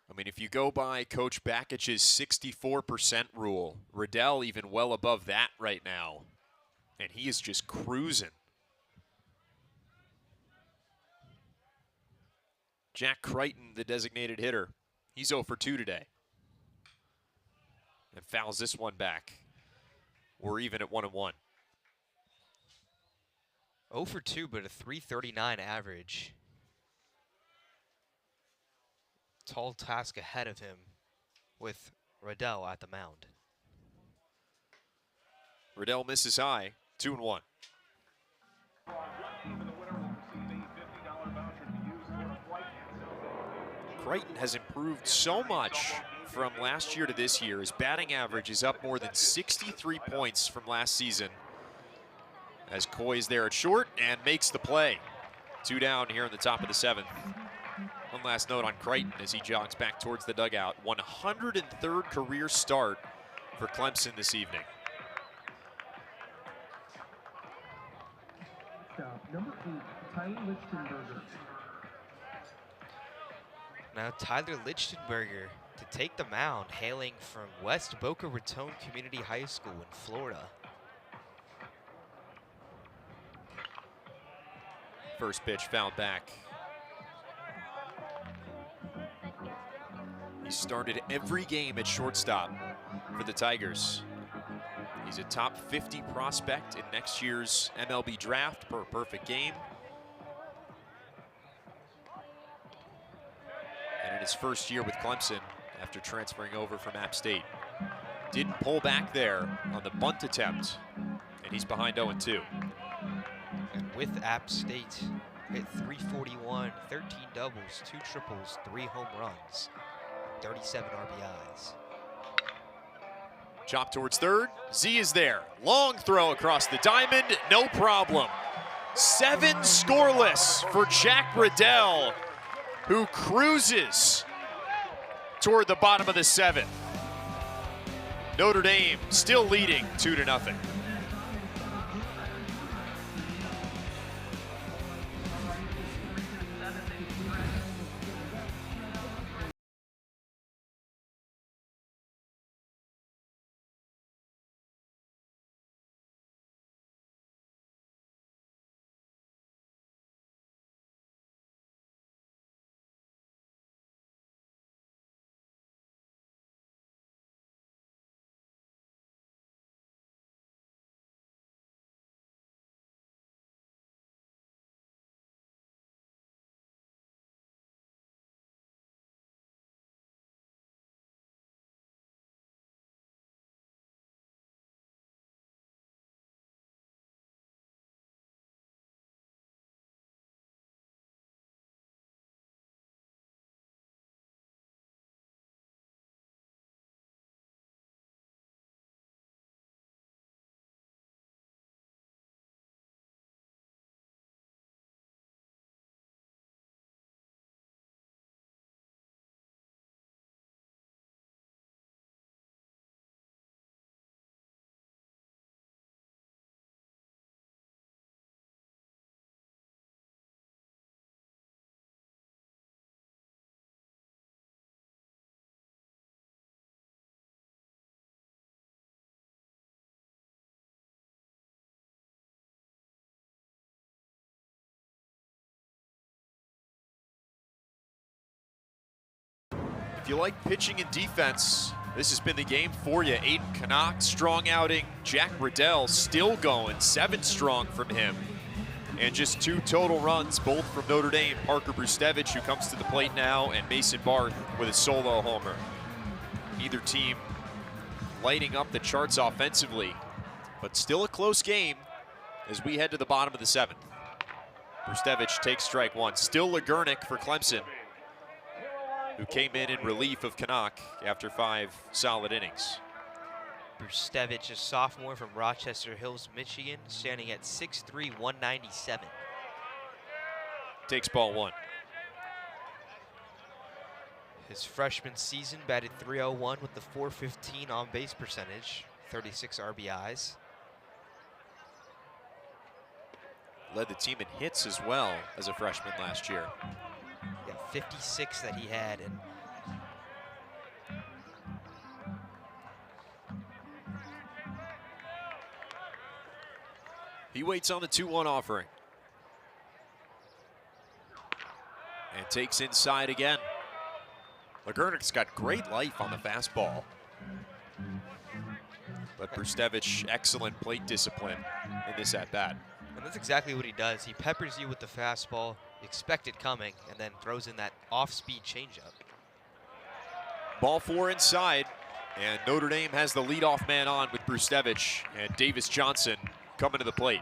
I mean, if you go by Coach Bakic's 64% rule, Riddell even well above that right now. And he is just cruising. Jack Crichton, the designated hitter. He's 0 for 2 today. And fouls this one back. We're even at 1-1. 0 for 2, but a .339 average. Tall task ahead of him with Riddell at the mound. Riddell misses high, 2-1. Crichton has improved so much from last year to this year. His batting average is up more than 63 points from last season. As Coy's there at short and makes the play. 2 down here in the top of the 7th. One last note on Crichton as he jogs back towards the dugout. 103rd career start for Clemson this evening. Number 8, Tyler Lichtenberger. Now Tyler Lichtenberger to take the mound, hailing from West Boca Raton Community High School in Florida. First pitch fouled back. He started every game at shortstop for the Tigers. He's a top 50 prospect in next year's MLB draft per perfect game. And in his first year with Clemson, after transferring over from App State, didn't pull back there on the bunt attempt, and he's behind 0-2. And with App State, hit .341, 13 doubles, 2 triples, 3 home runs. 37 RBIs. Chop towards third. Z is there. Long throw across the diamond. No problem. 7 scoreless for Jack Riddell, who cruises toward the bottom of the 7th. Notre Dame still leading 2-0. If you like pitching and defense, this has been the game for you. Aiden Canuck, strong outing. Jack Riddell still going, 7 strong from him. And just 2 total runs, both from Notre Dame. Parker Brustevich, who comes to the plate now, and Mason Barth with a solo homer. Either team lighting up the charts offensively, but still a close game as we head to the bottom of the 7th. Brustevich takes strike 1. Still Legurnick for Clemson, who came in relief of Canuck after 5 solid innings. Brustevich, a sophomore from Rochester Hills, Michigan, standing at 6'3", 197. Takes ball 1. His freshman season batted .301 with the .415 on-base percentage, 36 RBIs. Led the team in hits as well as a freshman last year. Yeah, 56 that he had. And he waits on the 2-1 offering. And takes inside again. Legurnick's got great life on the fastball. But Brustevich, excellent plate discipline in this at-bat. And that's exactly what he does. He peppers you with the fastball, expect it coming, and then throws in that off-speed changeup. Ball 4 inside, and Notre Dame has the leadoff man on with Brustevich, and Davis Johnson coming to the plate.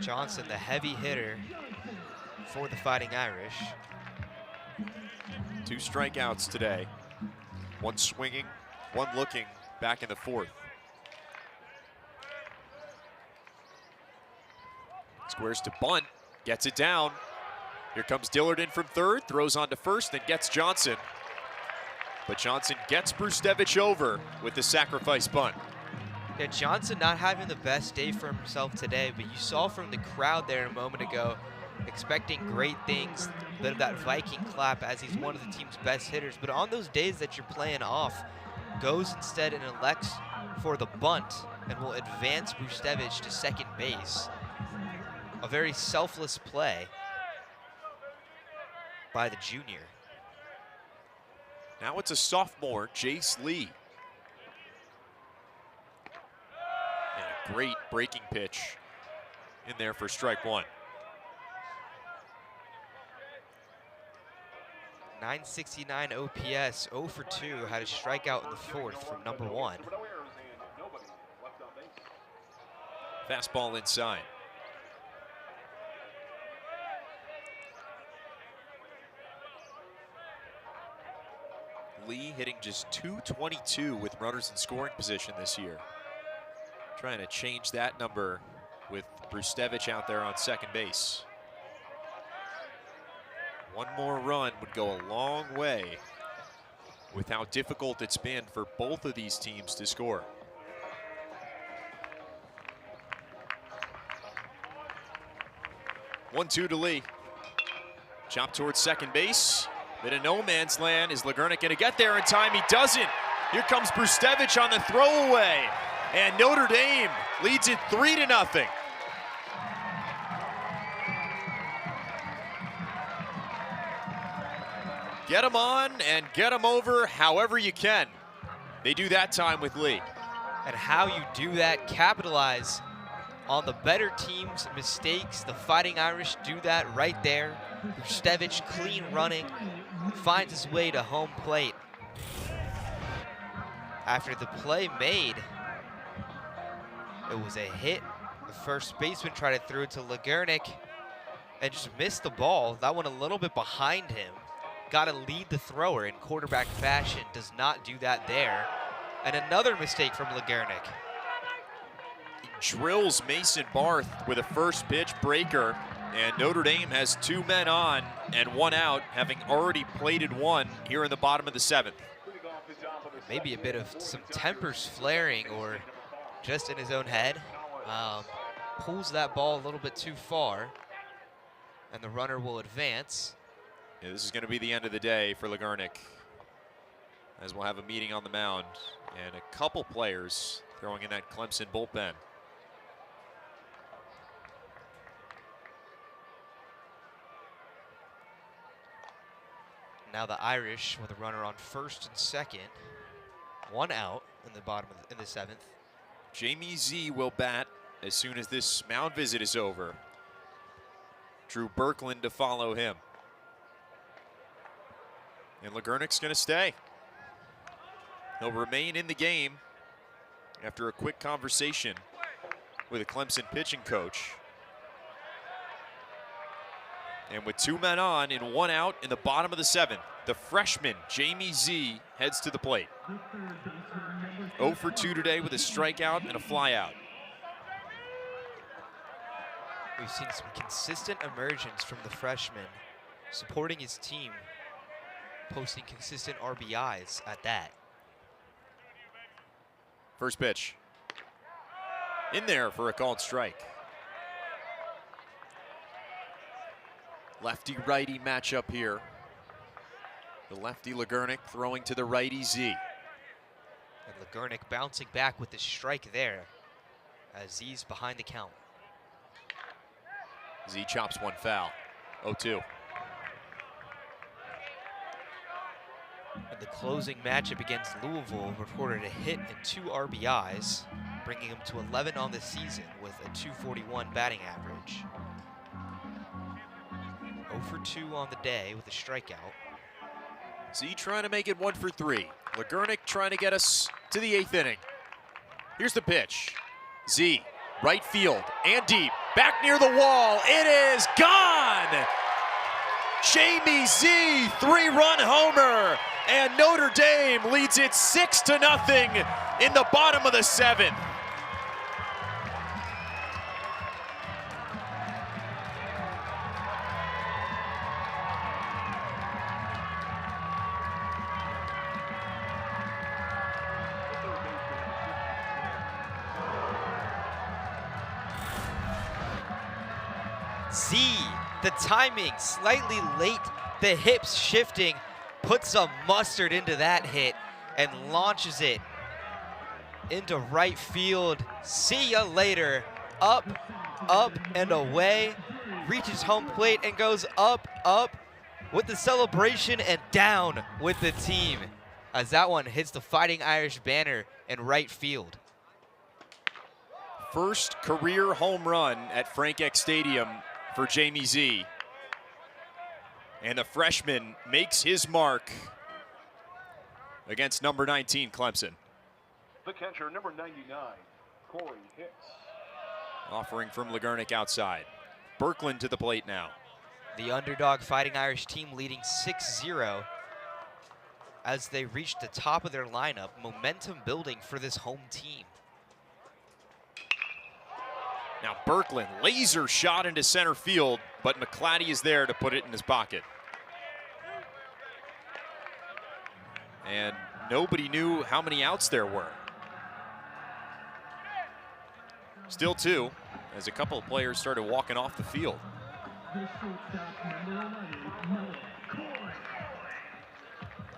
Johnson, the heavy hitter for the Fighting Irish. 2 strikeouts today. 1 swinging, 1 looking back in the 4th. Squares to bunt, gets it down. Here comes Dillard in from 3rd, throws on to 1st, then gets Johnson. But Johnson gets Brustevich over with the sacrifice bunt. Yeah, Johnson not having the best day for himself today, but you saw from the crowd there a moment ago, expecting great things, a bit of that Viking clap as he's one of the team's best hitters. But on those days that you're playing off, goes instead and elects for the bunt and will advance Brustevich to second base. A very selfless play by the junior. Now it's a sophomore, Jace Lee. And a great breaking pitch in there for strike 1. .969 OPS, 0 for 2, had a strikeout in the 4th from number 1. Fastball inside. Lee hitting just .222 with runners in scoring position this year. Trying to change that number with Brustevich out there on second base. One more run would go a long way with how difficult it's been for both of these teams to score. One-two to Lee. Chop towards second base. Bit of no man's land. Is Legurnik going to get there in time? He doesn't. Here comes Brustevich on the throwaway. And Notre Dame leads it 3-0. Get him on and get him over however you can. They do that time with Lee. And how you do that, capitalize on the better team's mistakes. The Fighting Irish do that right there. Brustevich clean running, finds his way to home plate. After the play made, it was a hit. The first baseman tried to throw it to Legurnik and just missed the ball. That one a little bit behind him. Got to lead the thrower in quarterback fashion. Does not do that there. And another mistake from Legurnik. Drills Mason Barth with a first pitch breaker, and Notre Dame has two men on and one out, having already plated one here in the bottom of the seventh. Maybe a bit of some tempers flaring or just in his own head. Pulls that ball a little bit too far, and the runner will advance. Yeah, this is going to be the end of the day for Legurnik, as we'll have a meeting on the mound and a couple players throwing in that Clemson bullpen. Now the Irish with a runner on first and second. One out in the bottom of the seventh. Jamie Z will bat as soon as this mound visit is over. Drew Berkland to follow him. And Legurnik's going to stay. He'll remain in the game after a quick conversation with a Clemson pitching coach. And with two men on and one out in the bottom of the seventh, the freshman, Jamie Z, heads to the plate. 0 for 2 today with a strikeout and a flyout. We've seen some consistent emergence from the freshman, supporting his team, posting consistent RBIs at that. First pitch. In there for a called strike. Lefty-righty matchup here. The lefty Legurnik throwing to the righty Z. And Legurnik bouncing back with the strike there as Z's behind the count. Z chops one foul. 0-2. And the closing matchup against Louisville reported a hit and 2 RBIs, bringing him to 11 on the season with a .241 batting average. 0 for 2 on the day with a strikeout. Z trying to make it 1 for 3. Legurnik trying to get us to the 8th inning. Here's the pitch. Z, right field and deep. Back near the wall. It is gone! Jamie Z, 3-run homer. And Notre Dame leads it 6-0 in the bottom of the seventh. Z, the timing slightly late, the hips shifting, puts some mustard into that hit and launches it into right field. See ya later. Up, up, and away. Reaches home plate and goes up, up with the celebration and down with the team as that one hits the Fighting Irish banner in right field. First career home run at Frank Eck Stadium for Jamie Z. And the freshman makes his mark against number 19 Clemson. The catcher, number 99, Corey Hicks. Offering from Legurnick outside. Berkland to the plate now. The underdog Fighting Irish team leading 6-0 as they reach the top of their lineup. Momentum building for this home team. Now Berkland, laser shot into center field, but McClatty is there to put it in his pocket. And nobody knew how many outs there were. Still two, as a couple of players started walking off the field. The shortstop, number 11,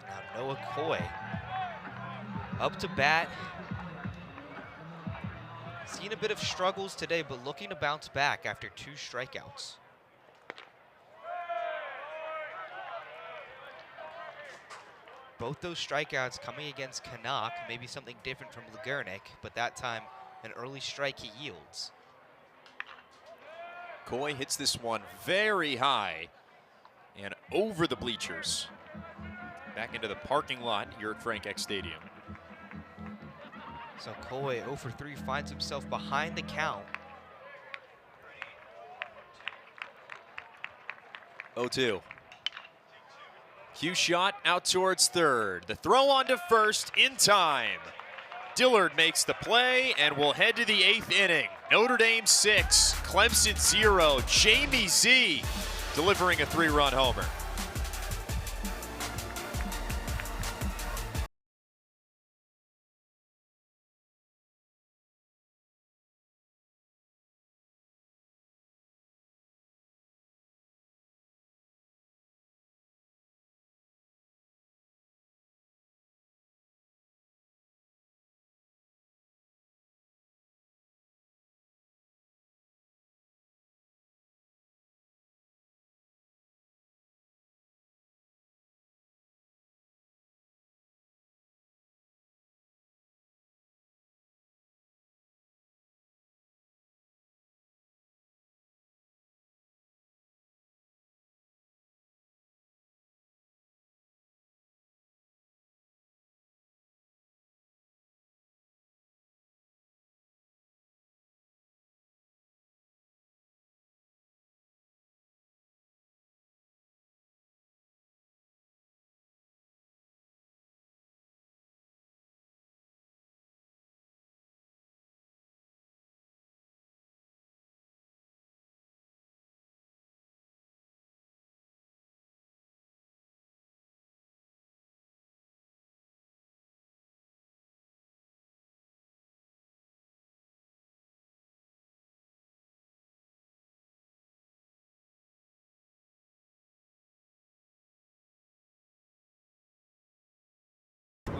Now Noah Coy up to bat. Seen a bit of struggles today, but looking to bounce back after 2 strikeouts. Both those strikeouts coming against Canuck, maybe something different from Legurnick, but that time an early strike he yields. Coy hits this one very high and over the bleachers. Back into the parking lot here at Frank Eck Stadium. So Coy 0 for 3 finds himself behind the count. 0-2. Cue shot out towards third. The throw on to first in time. Dillard makes the play and will head to the 8th inning. Notre Dame 6, Clemson 0. Jamie Z delivering a 3-run homer.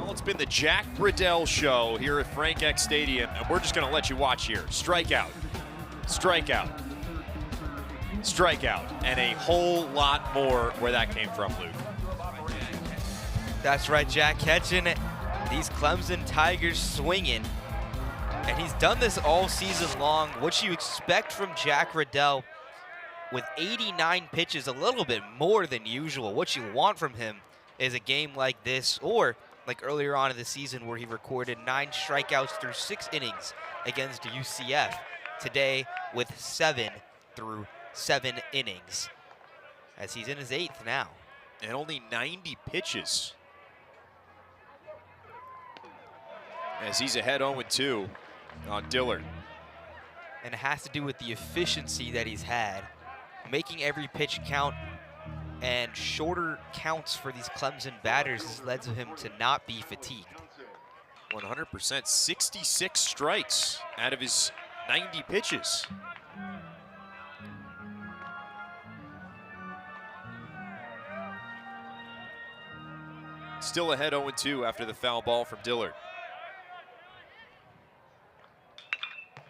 Well, it's been the Jack Riddell show here at Frank Eck Stadium, and we're just going to let you watch here. Strikeout, strikeout, strikeout, and a whole lot more where that came from, Luke. That's right, Jack, catching these Clemson Tigers swinging. And he's done this all season long. What you expect from Jack Riddell with 89 pitches, a little bit more than usual. What you want from him is a game like this, or like earlier on in the season where he recorded 9 strikeouts through 6 innings against UCF. Today with 7 through 7 innings, as he's in his 8th now. And only 90 pitches. As he's ahead 0-2 on Dillard. And it has to do with the efficiency that he's had, making every pitch count, and shorter counts for these Clemson batters has led to him to not be fatigued. 100%, 66 strikes out of his 90 pitches. Still ahead 0-2 after the foul ball from Dillard.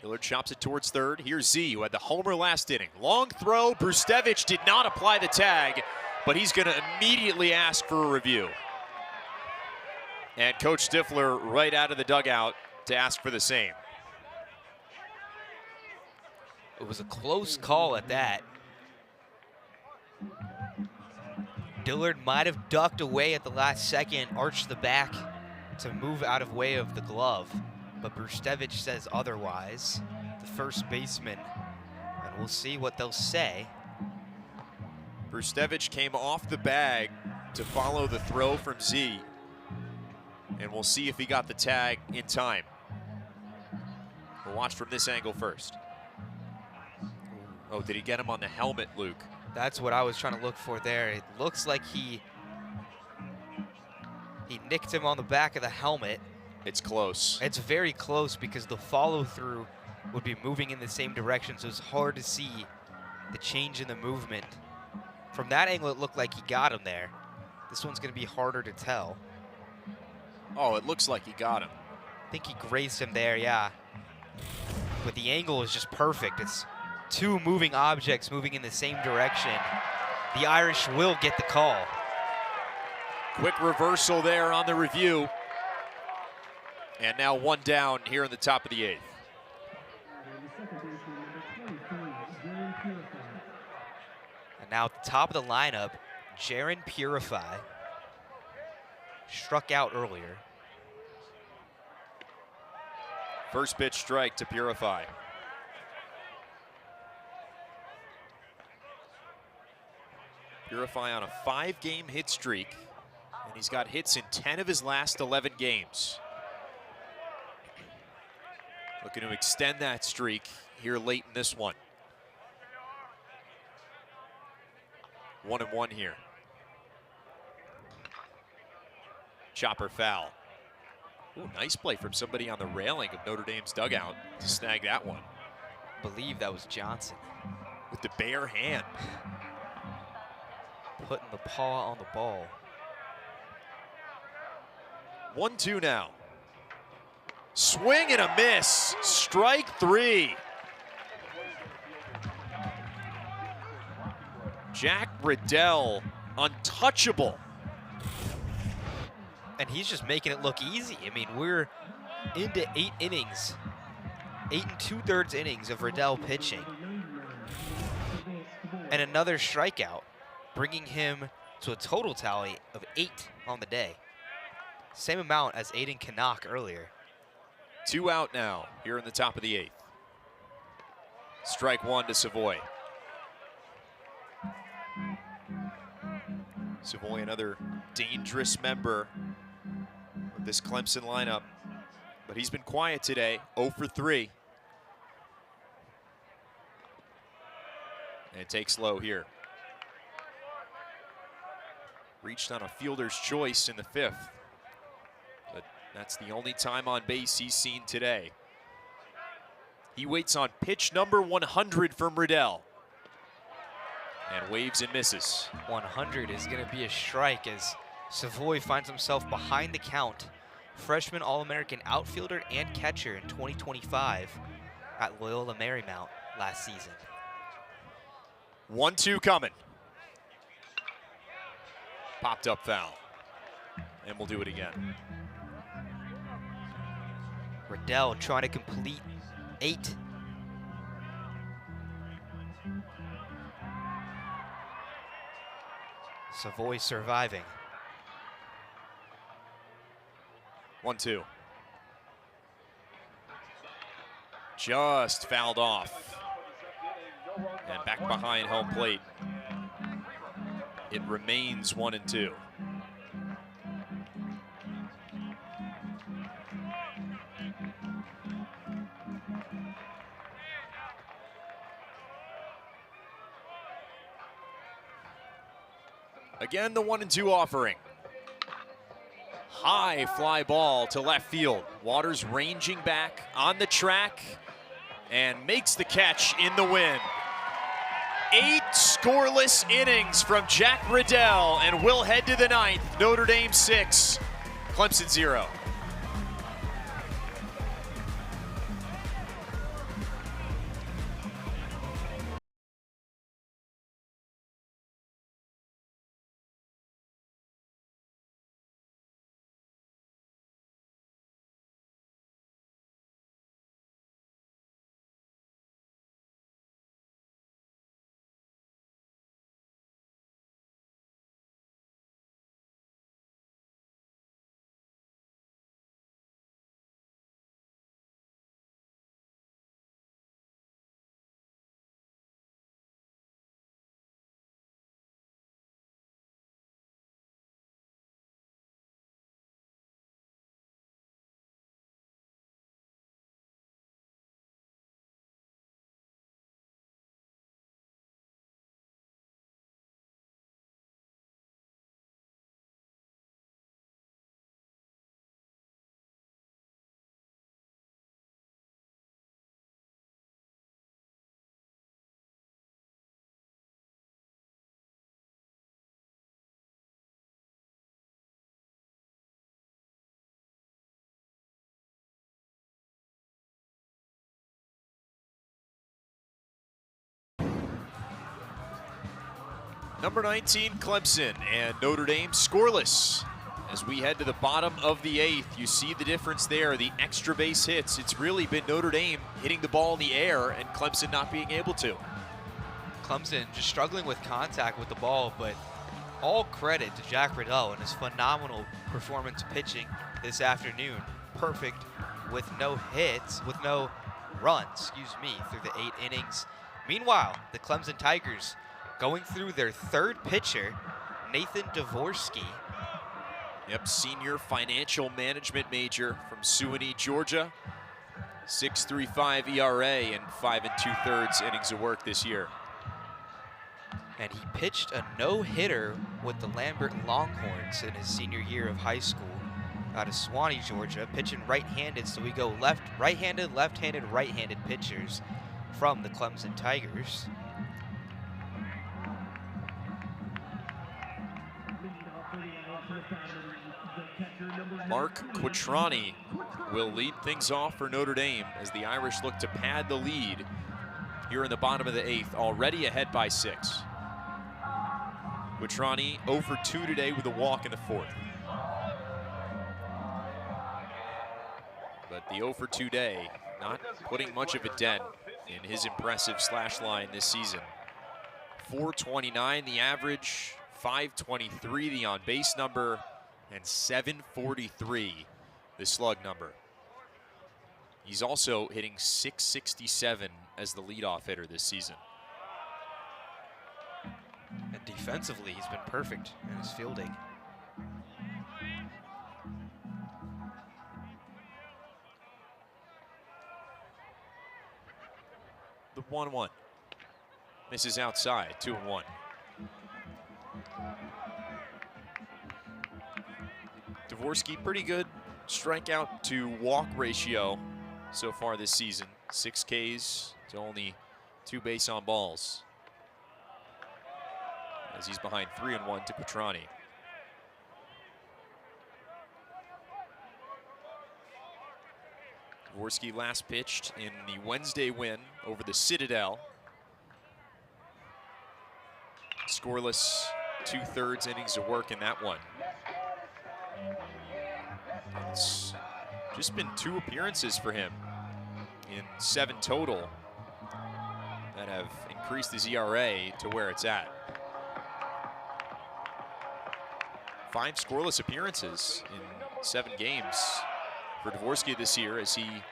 Dillard chops it towards third. Here's Z, who had the homer last inning. Long throw. Brustevich did not apply the tag, but he's going to immediately ask for a review. And Coach Stifler right out of the dugout to ask for the same. It was a close call at that. Dillard might have ducked away at the last second, arched the back to move out of way of the glove, but Brustevich says otherwise. the first baseman, and we'll see what they'll say. Brustevich came off the bag to follow the throw from Z. And we'll see if he got the tag in time. We'll watch from this angle first. Oh, did he get him on the helmet, Luke? That's what I was trying to look for there. It looks like he nicked him on the back of the helmet. It's close. It's very close because the follow-through would be moving in the same direction, so it's hard to see the change in the movement. From that angle, it looked like he got him there. This one's going to be harder to tell. Oh, it looks like he got him. I think he grazed him there, yeah. But the angle is just perfect. It's two moving objects moving in the same direction. The Irish will get the call. Quick reversal there on the review. And now one down here in the top of the 8th. And now at the top of the lineup, Jaron Purify. Struck out earlier. First pitch strike to Purify. Purify on a 5-game hit streak, and he's got hits in 10 of his last 11 games. Looking to extend that streak here late in this one. 1-1 here. Chopper foul. Ooh, nice play from somebody on the railing of Notre Dame's dugout to snag that one. I believe that was Johnson. With the bare hand. Putting the paw on the ball. 1-2 now. Swing and a miss. Strike 3. Jack Riddell, untouchable. And he's just making it look easy. I mean, we're into 8 innings. 8 2/3 innings of Riddell pitching. And another strikeout, bringing him to a total tally of 8 on the day. Same amount as Aiden Canuck earlier. 2 out now here in the top of the 8th. Strike 1 to Savoy. Savoy, another dangerous member of this Clemson lineup, but he's been quiet today, 0 for 3. And it takes low here. Reached on a fielder's choice in the 5th, but that's the only time on base he's seen today. He waits on pitch number 100 from Riddell. And waves and misses. 100 is going to be a strike as Savoy finds himself behind the count. Freshman All-American outfielder and catcher in 2025 at Loyola Marymount last season. 1-2 coming. Popped up foul. And we'll do it again. Riddell trying to complete 8. Savoy surviving. 1-2. Just fouled off. And back behind home plate. It remains 1-2. Again, the 1-2 offering. High fly ball to left field. Waters ranging back on the track and makes the catch in the win. 8 scoreless innings from Jack Riddell, and we'll head to the 9th. Notre Dame 6, Clemson 0. Number 19, Clemson, and Notre Dame scoreless. As we head to the bottom of the 8th, you see the difference there, the extra base hits. It's really been Notre Dame hitting the ball in the air and Clemson not being able to. Clemson just struggling with contact with the ball, but all credit to Jack Riddell and his phenomenal performance pitching this afternoon. Perfect with no hits, with no runs, through the 8 innings. Meanwhile, the Clemson Tigers going through their 3rd pitcher, Nathan Dvorsky. Yep, senior financial management major from Suwanee, Georgia. 6.35 ERA and 5 2/3 innings of work this year. And he pitched a no-hitter with the Lambert Longhorns in his senior year of high school out of Suwanee, Georgia, pitching right-handed. So we go right-handed, left-handed, right-handed pitchers from the Clemson Tigers. Mark Quattrani will lead things off for Notre Dame as the Irish look to pad the lead here in the bottom of the 8th, already ahead by 6. Quattrani 0 for 2 today with a walk in the 4th. But the 0 for 2 day not putting much of a dent in his impressive slash line this season. 429 the average, 523 the on-base number, and 743 the slug number. He's also hitting .667 as the leadoff hitter this season. And defensively, he's been perfect in his fielding. The 1-1 misses outside, 2-1. Dvorsky, pretty good strikeout to walk ratio so far this season. 6 Ks to only 2 base on balls, as he's behind 3-1 to Quattrani. Dvorsky last pitched in the Wednesday win over the Citadel. Scoreless 2/3 innings of work in that one. It's just been 2 appearances for him in 7 total that have increased his ERA to where it's at. 5 scoreless appearances in 7 games for Dvorsky this year as he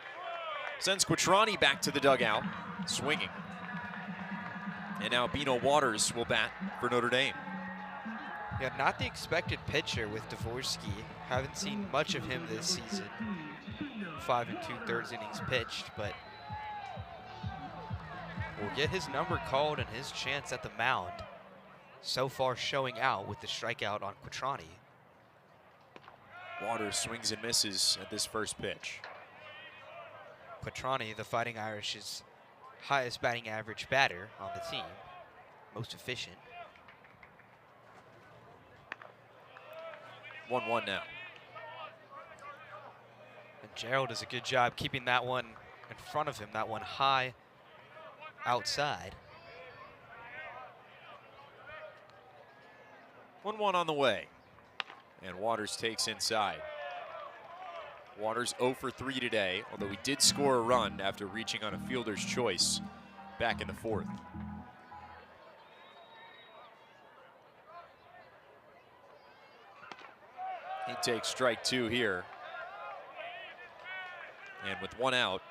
sends Quattrani back to the dugout, swinging. And now Bino Waters will bat for Notre Dame. Yeah, not the expected pitcher with Dvorsky. Haven't seen much of him this season. 5 2/3 innings pitched, but will get his number called and his chance at the mound. So far showing out with the strikeout on Quattrani. Waters swings and misses at this first pitch. Quattrani, the Fighting Irish's highest batting average batter on the team. Most efficient. 1-1 now. And Gerald does a good job keeping that one in front of him, that one high outside. 1-1 on the way. And Waters takes inside. Waters 0 for 3 today, although he did score a run after reaching on a fielder's choice back in the 4th. He takes strike 2 here. And with 1 out,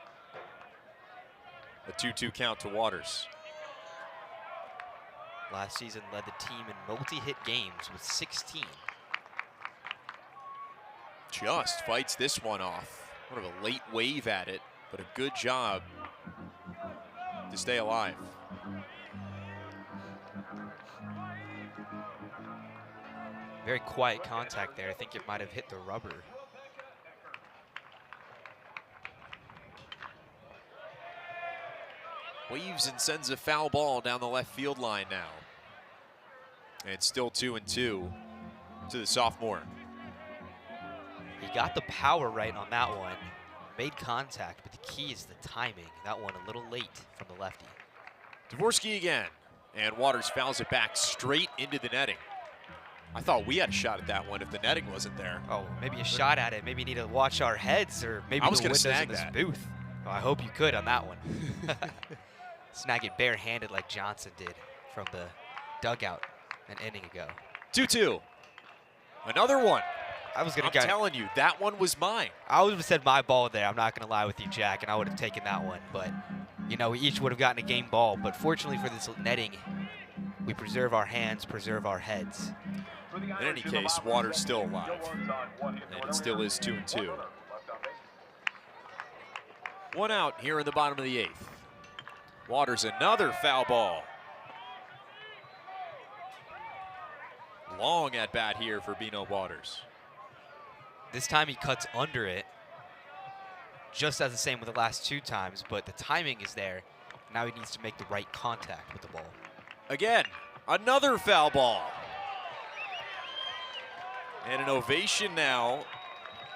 a 2-2 count to Waters. Last season led the team in multi-hit games with 16. Just fights this one off. Sort of a late wave at it, but a good job to stay alive. Very quiet contact there. I think it might have hit the rubber. Weaves and sends a foul ball down the left field line now. And it's still 2-2 to the sophomore. He got the power right on that one. Made contact, but the key is the timing. That one a little late from the lefty. Dvorsky again. And Waters fouls it back straight into the netting. I thought we had a shot at that one if the netting wasn't there. Oh, maybe a shot at it. Maybe need to watch our heads or maybe I was the gonna windows in snag this that. booth. Well, I hope you could on that one. Snag it barehanded like Johnson did from the dugout an inning ago. 2-2. Another one. I was gonna I'm telling you, that one was mine. I would have said my ball there. I'm not gonna lie with you, Jack, and I would have taken that one. But you know, we each would have gotten a game ball. But fortunately for this netting, we preserve our hands, preserve our heads. In any case, Waters still alive, and it still is 2-2. One out here in the bottom of the 8th. Waters, another foul ball. Long at bat here for Bino Waters. This time he cuts under it, just as the same with the last 2 times, but the timing is there. Now he needs to make the right contact with the ball. Again, another foul ball. And an ovation now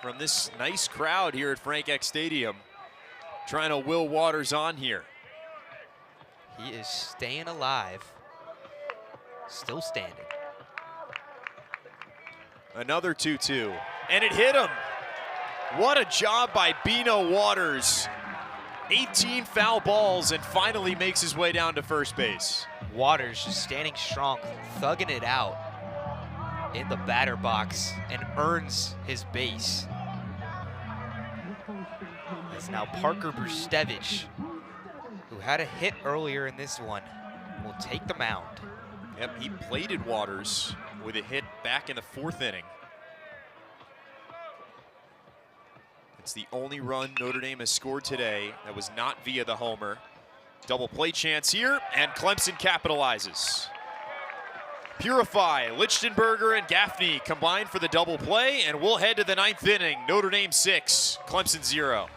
from this nice crowd here at Frank Eck Stadium, trying to will Waters on here. He is staying alive, still standing. Another 2-2, and it hit him. What a job by Bino Waters. 18 foul balls and finally makes his way down to first base. Waters just standing strong, thugging it out in the batter box and earns his base. It's now Parker Brustevich, who had a hit earlier in this one, will take the mound. Yep, he plated Waters with a hit back in the 4th inning. It's the only run Notre Dame has scored today that was not via the homer. Double play chance here, and Clemson capitalizes. Purify, Lichtenberger, and Gaffney combine for the double play, and we'll head to the 9th inning. Notre Dame 6, Clemson 0.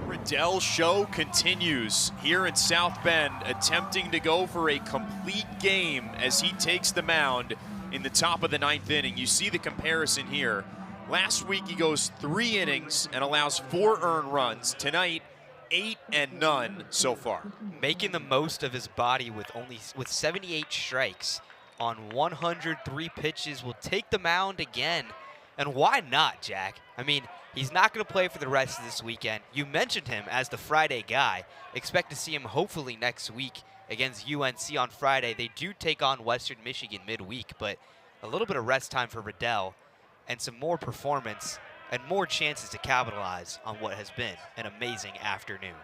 Riddell show continues here in South Bend, attempting to go for a complete game as he takes the mound in the top of the 9th inning. You see the comparison here. Last week he goes 3 innings and allows 4 earned runs. Tonight, 8 and none so far. Making the most of his body with 78 strikes on 103 pitches, will take the mound again. And why not, Jack? I mean, he's not going to play for the rest of this weekend. You mentioned him as the Friday guy. Expect to see him hopefully next week against UNC on Friday. They do take on Western Michigan midweek, but a little bit of rest time for Riddell and some more performance and more chances to capitalize on what has been an amazing afternoon.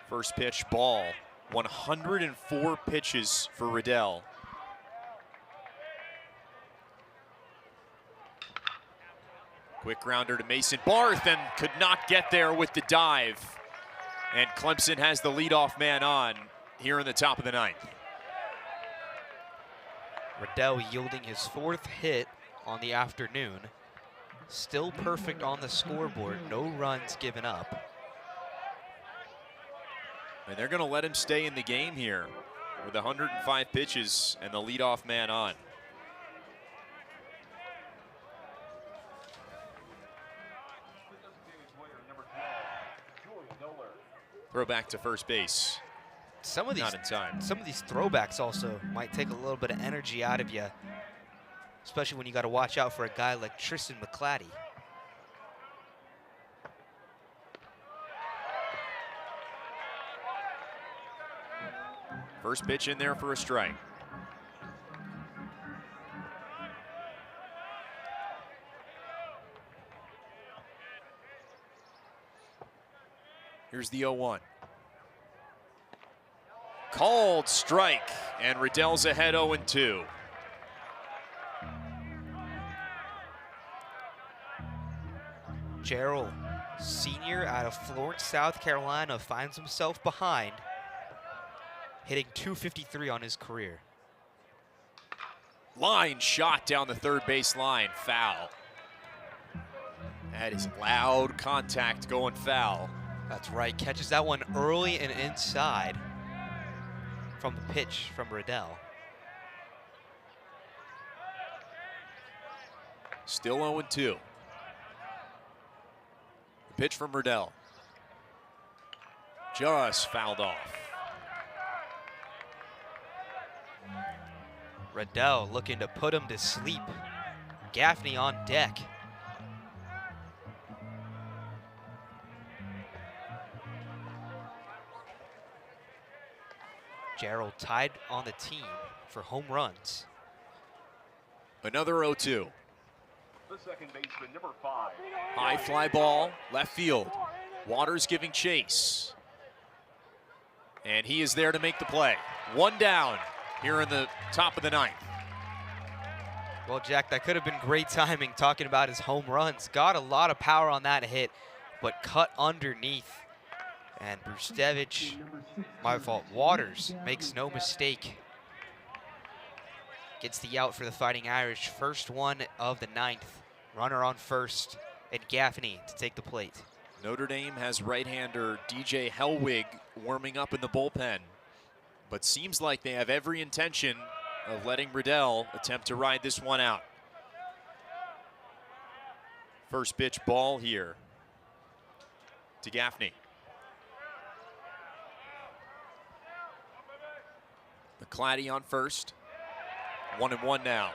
First pitch, ball. 104 pitches for Riddell. Quick grounder to Mason Barth, and could not get there with the dive. And Clemson has the leadoff man on here in the top of the 9th. Riddell yielding his 4th hit on the afternoon. Still perfect on the scoreboard, no runs given up. And they're going to let him stay in the game here with 105 pitches and the leadoff man on. Throw back to first base. Some of these, not in time. Some of these throwbacks also might take a little bit of energy out of you, especially when you got to watch out for a guy like Tristan McClatty. First pitch in there for a strike. Here's the 0-1. Called strike, and Riddell's ahead 0-2. Gerald, senior out of Florence, South Carolina, finds himself behind, hitting .253 on his career. Line shot down the third base line, foul. That is loud contact going foul. That's right, catches that one early and inside from the pitch from Riddell. Still 0-2. The pitch from Riddell. Just fouled off. Riddell looking to put him to sleep. Gaffney on deck. Gerald tied on the team for home runs. Another 0-2. The second baseman, number 5. High fly ball, left field. Waters giving chase. And he is there to make the play. One down here in the top of the ninth. Well, Jack, that could have been great timing talking about his home runs. Got a lot of power on that hit, but cut underneath. And Brustevich, my fault, Waters makes no mistake. Gets the out for the Fighting Irish. First one of the ninth. Runner on first, and Gaffney to take the plate. Notre Dame has right-hander DJ Hellwig warming up in the bullpen, but seems like they have every intention of letting Riddell attempt to ride this one out. First pitch ball here to Gaffney. McClatty on first. 1-1 now.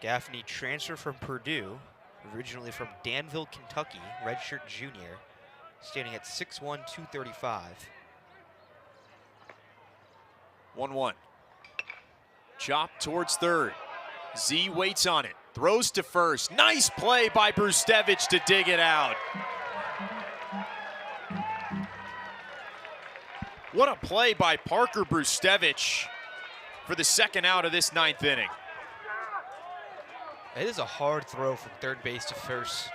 Gaffney transferred from Purdue, originally from Danville, Kentucky, redshirt junior, standing at 6'1", 235. 1-1. Chop towards third. Z waits on it. Throws to first. Nice play by Brustevich to dig it out. What a play by Parker Brustevich for the second out of this ninth inning. It is a hard throw from third base to first.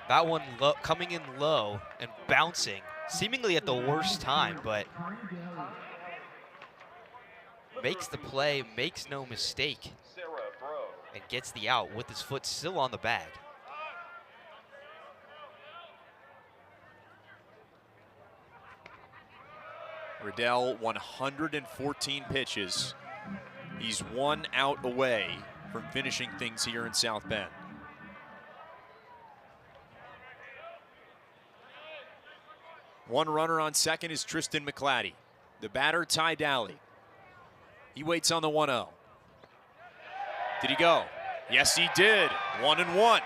That one coming in low and bouncing, seemingly at the worst time, but makes the play, makes no mistake, and gets the out with his foot still on the bag. Riddell, 114 pitches. He's 1 out away from finishing things here in South Bend. One runner on second is Tristan McClatty. The batter, Ty Dally. He waits on the 1-0. Did he go? Yes, he did. 1-1.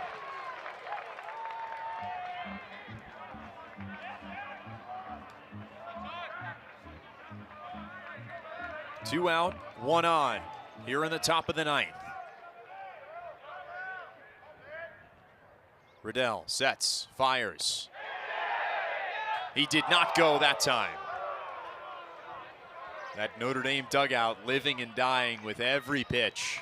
Two out, one on, here in the top of the ninth. Riddell sets, fires. He did not go that time. That Notre Dame dugout living and dying with every pitch.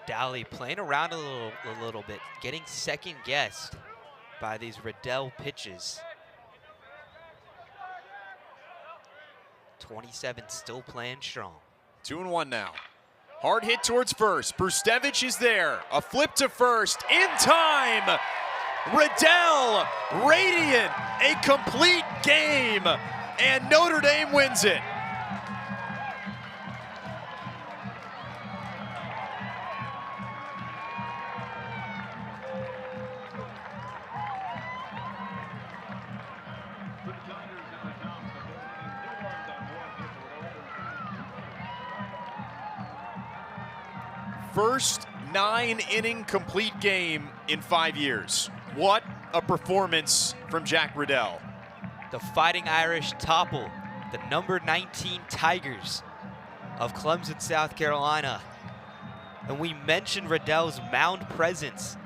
Dally playing around a little bit, getting second guessed by these Riddell pitches. 27 still playing strong. 2-1 now. Hard hit towards first. Brustevich is there. A flip to first. In time. Riddell, radiant. A complete game. And Notre Dame wins it. First 9-inning complete game in 5 years. What a performance from Jack Riddell. The Fighting Irish topple the number 19 Tigers of Clemson, South Carolina. And we mentioned Riddell's mound presence,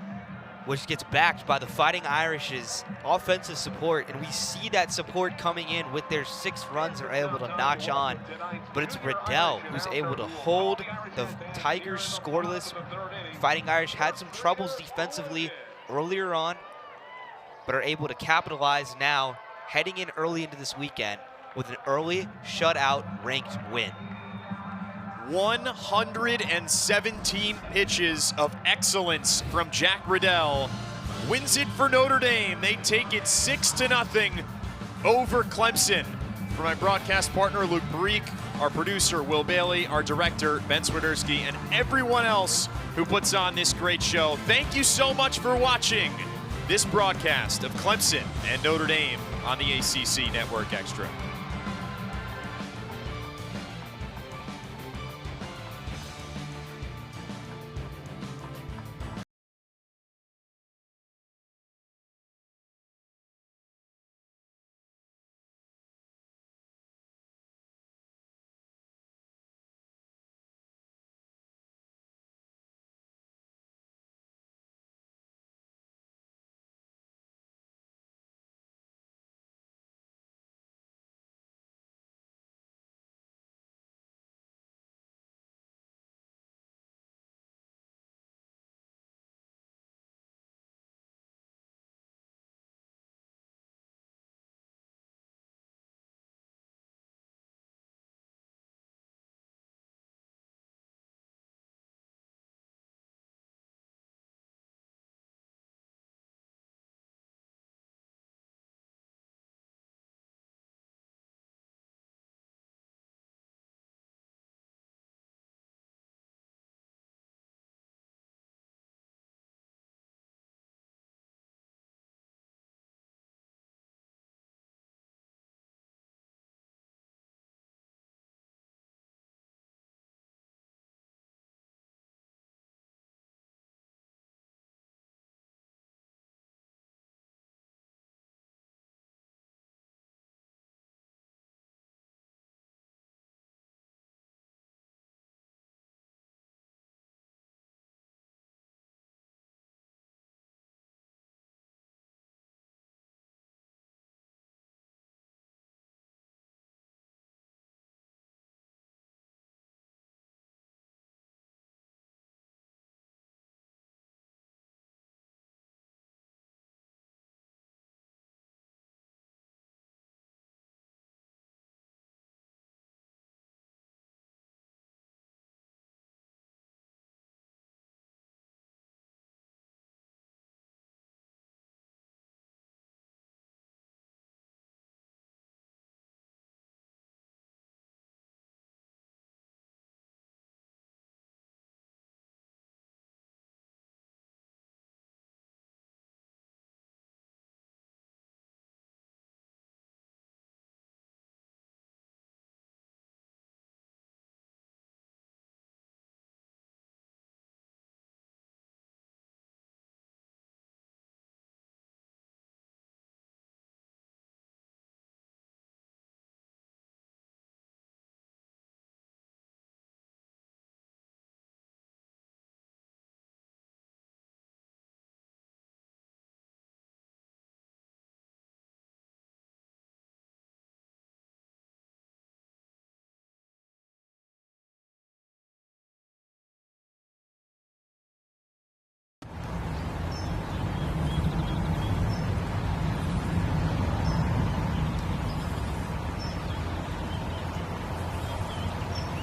which gets backed by the Fighting Irish's offensive support, and we see that support coming in with their 6 runs they're able to notch on. But it's Riddell who's able to hold the Tigers scoreless. Fighting Irish had some troubles defensively earlier on, but are able to capitalize now, heading in early into this weekend with an early shutout ranked win. 117 pitches of excellence from Jack Riddell wins it for Notre Dame. They take it 6-0 over Clemson. For my broadcast partner Luke Breek, our producer Will Bailey, our director Ben Swiderski, and everyone else who puts on this great show, thank you so much for watching this broadcast of Clemson and Notre Dame on the ACC Network Extra.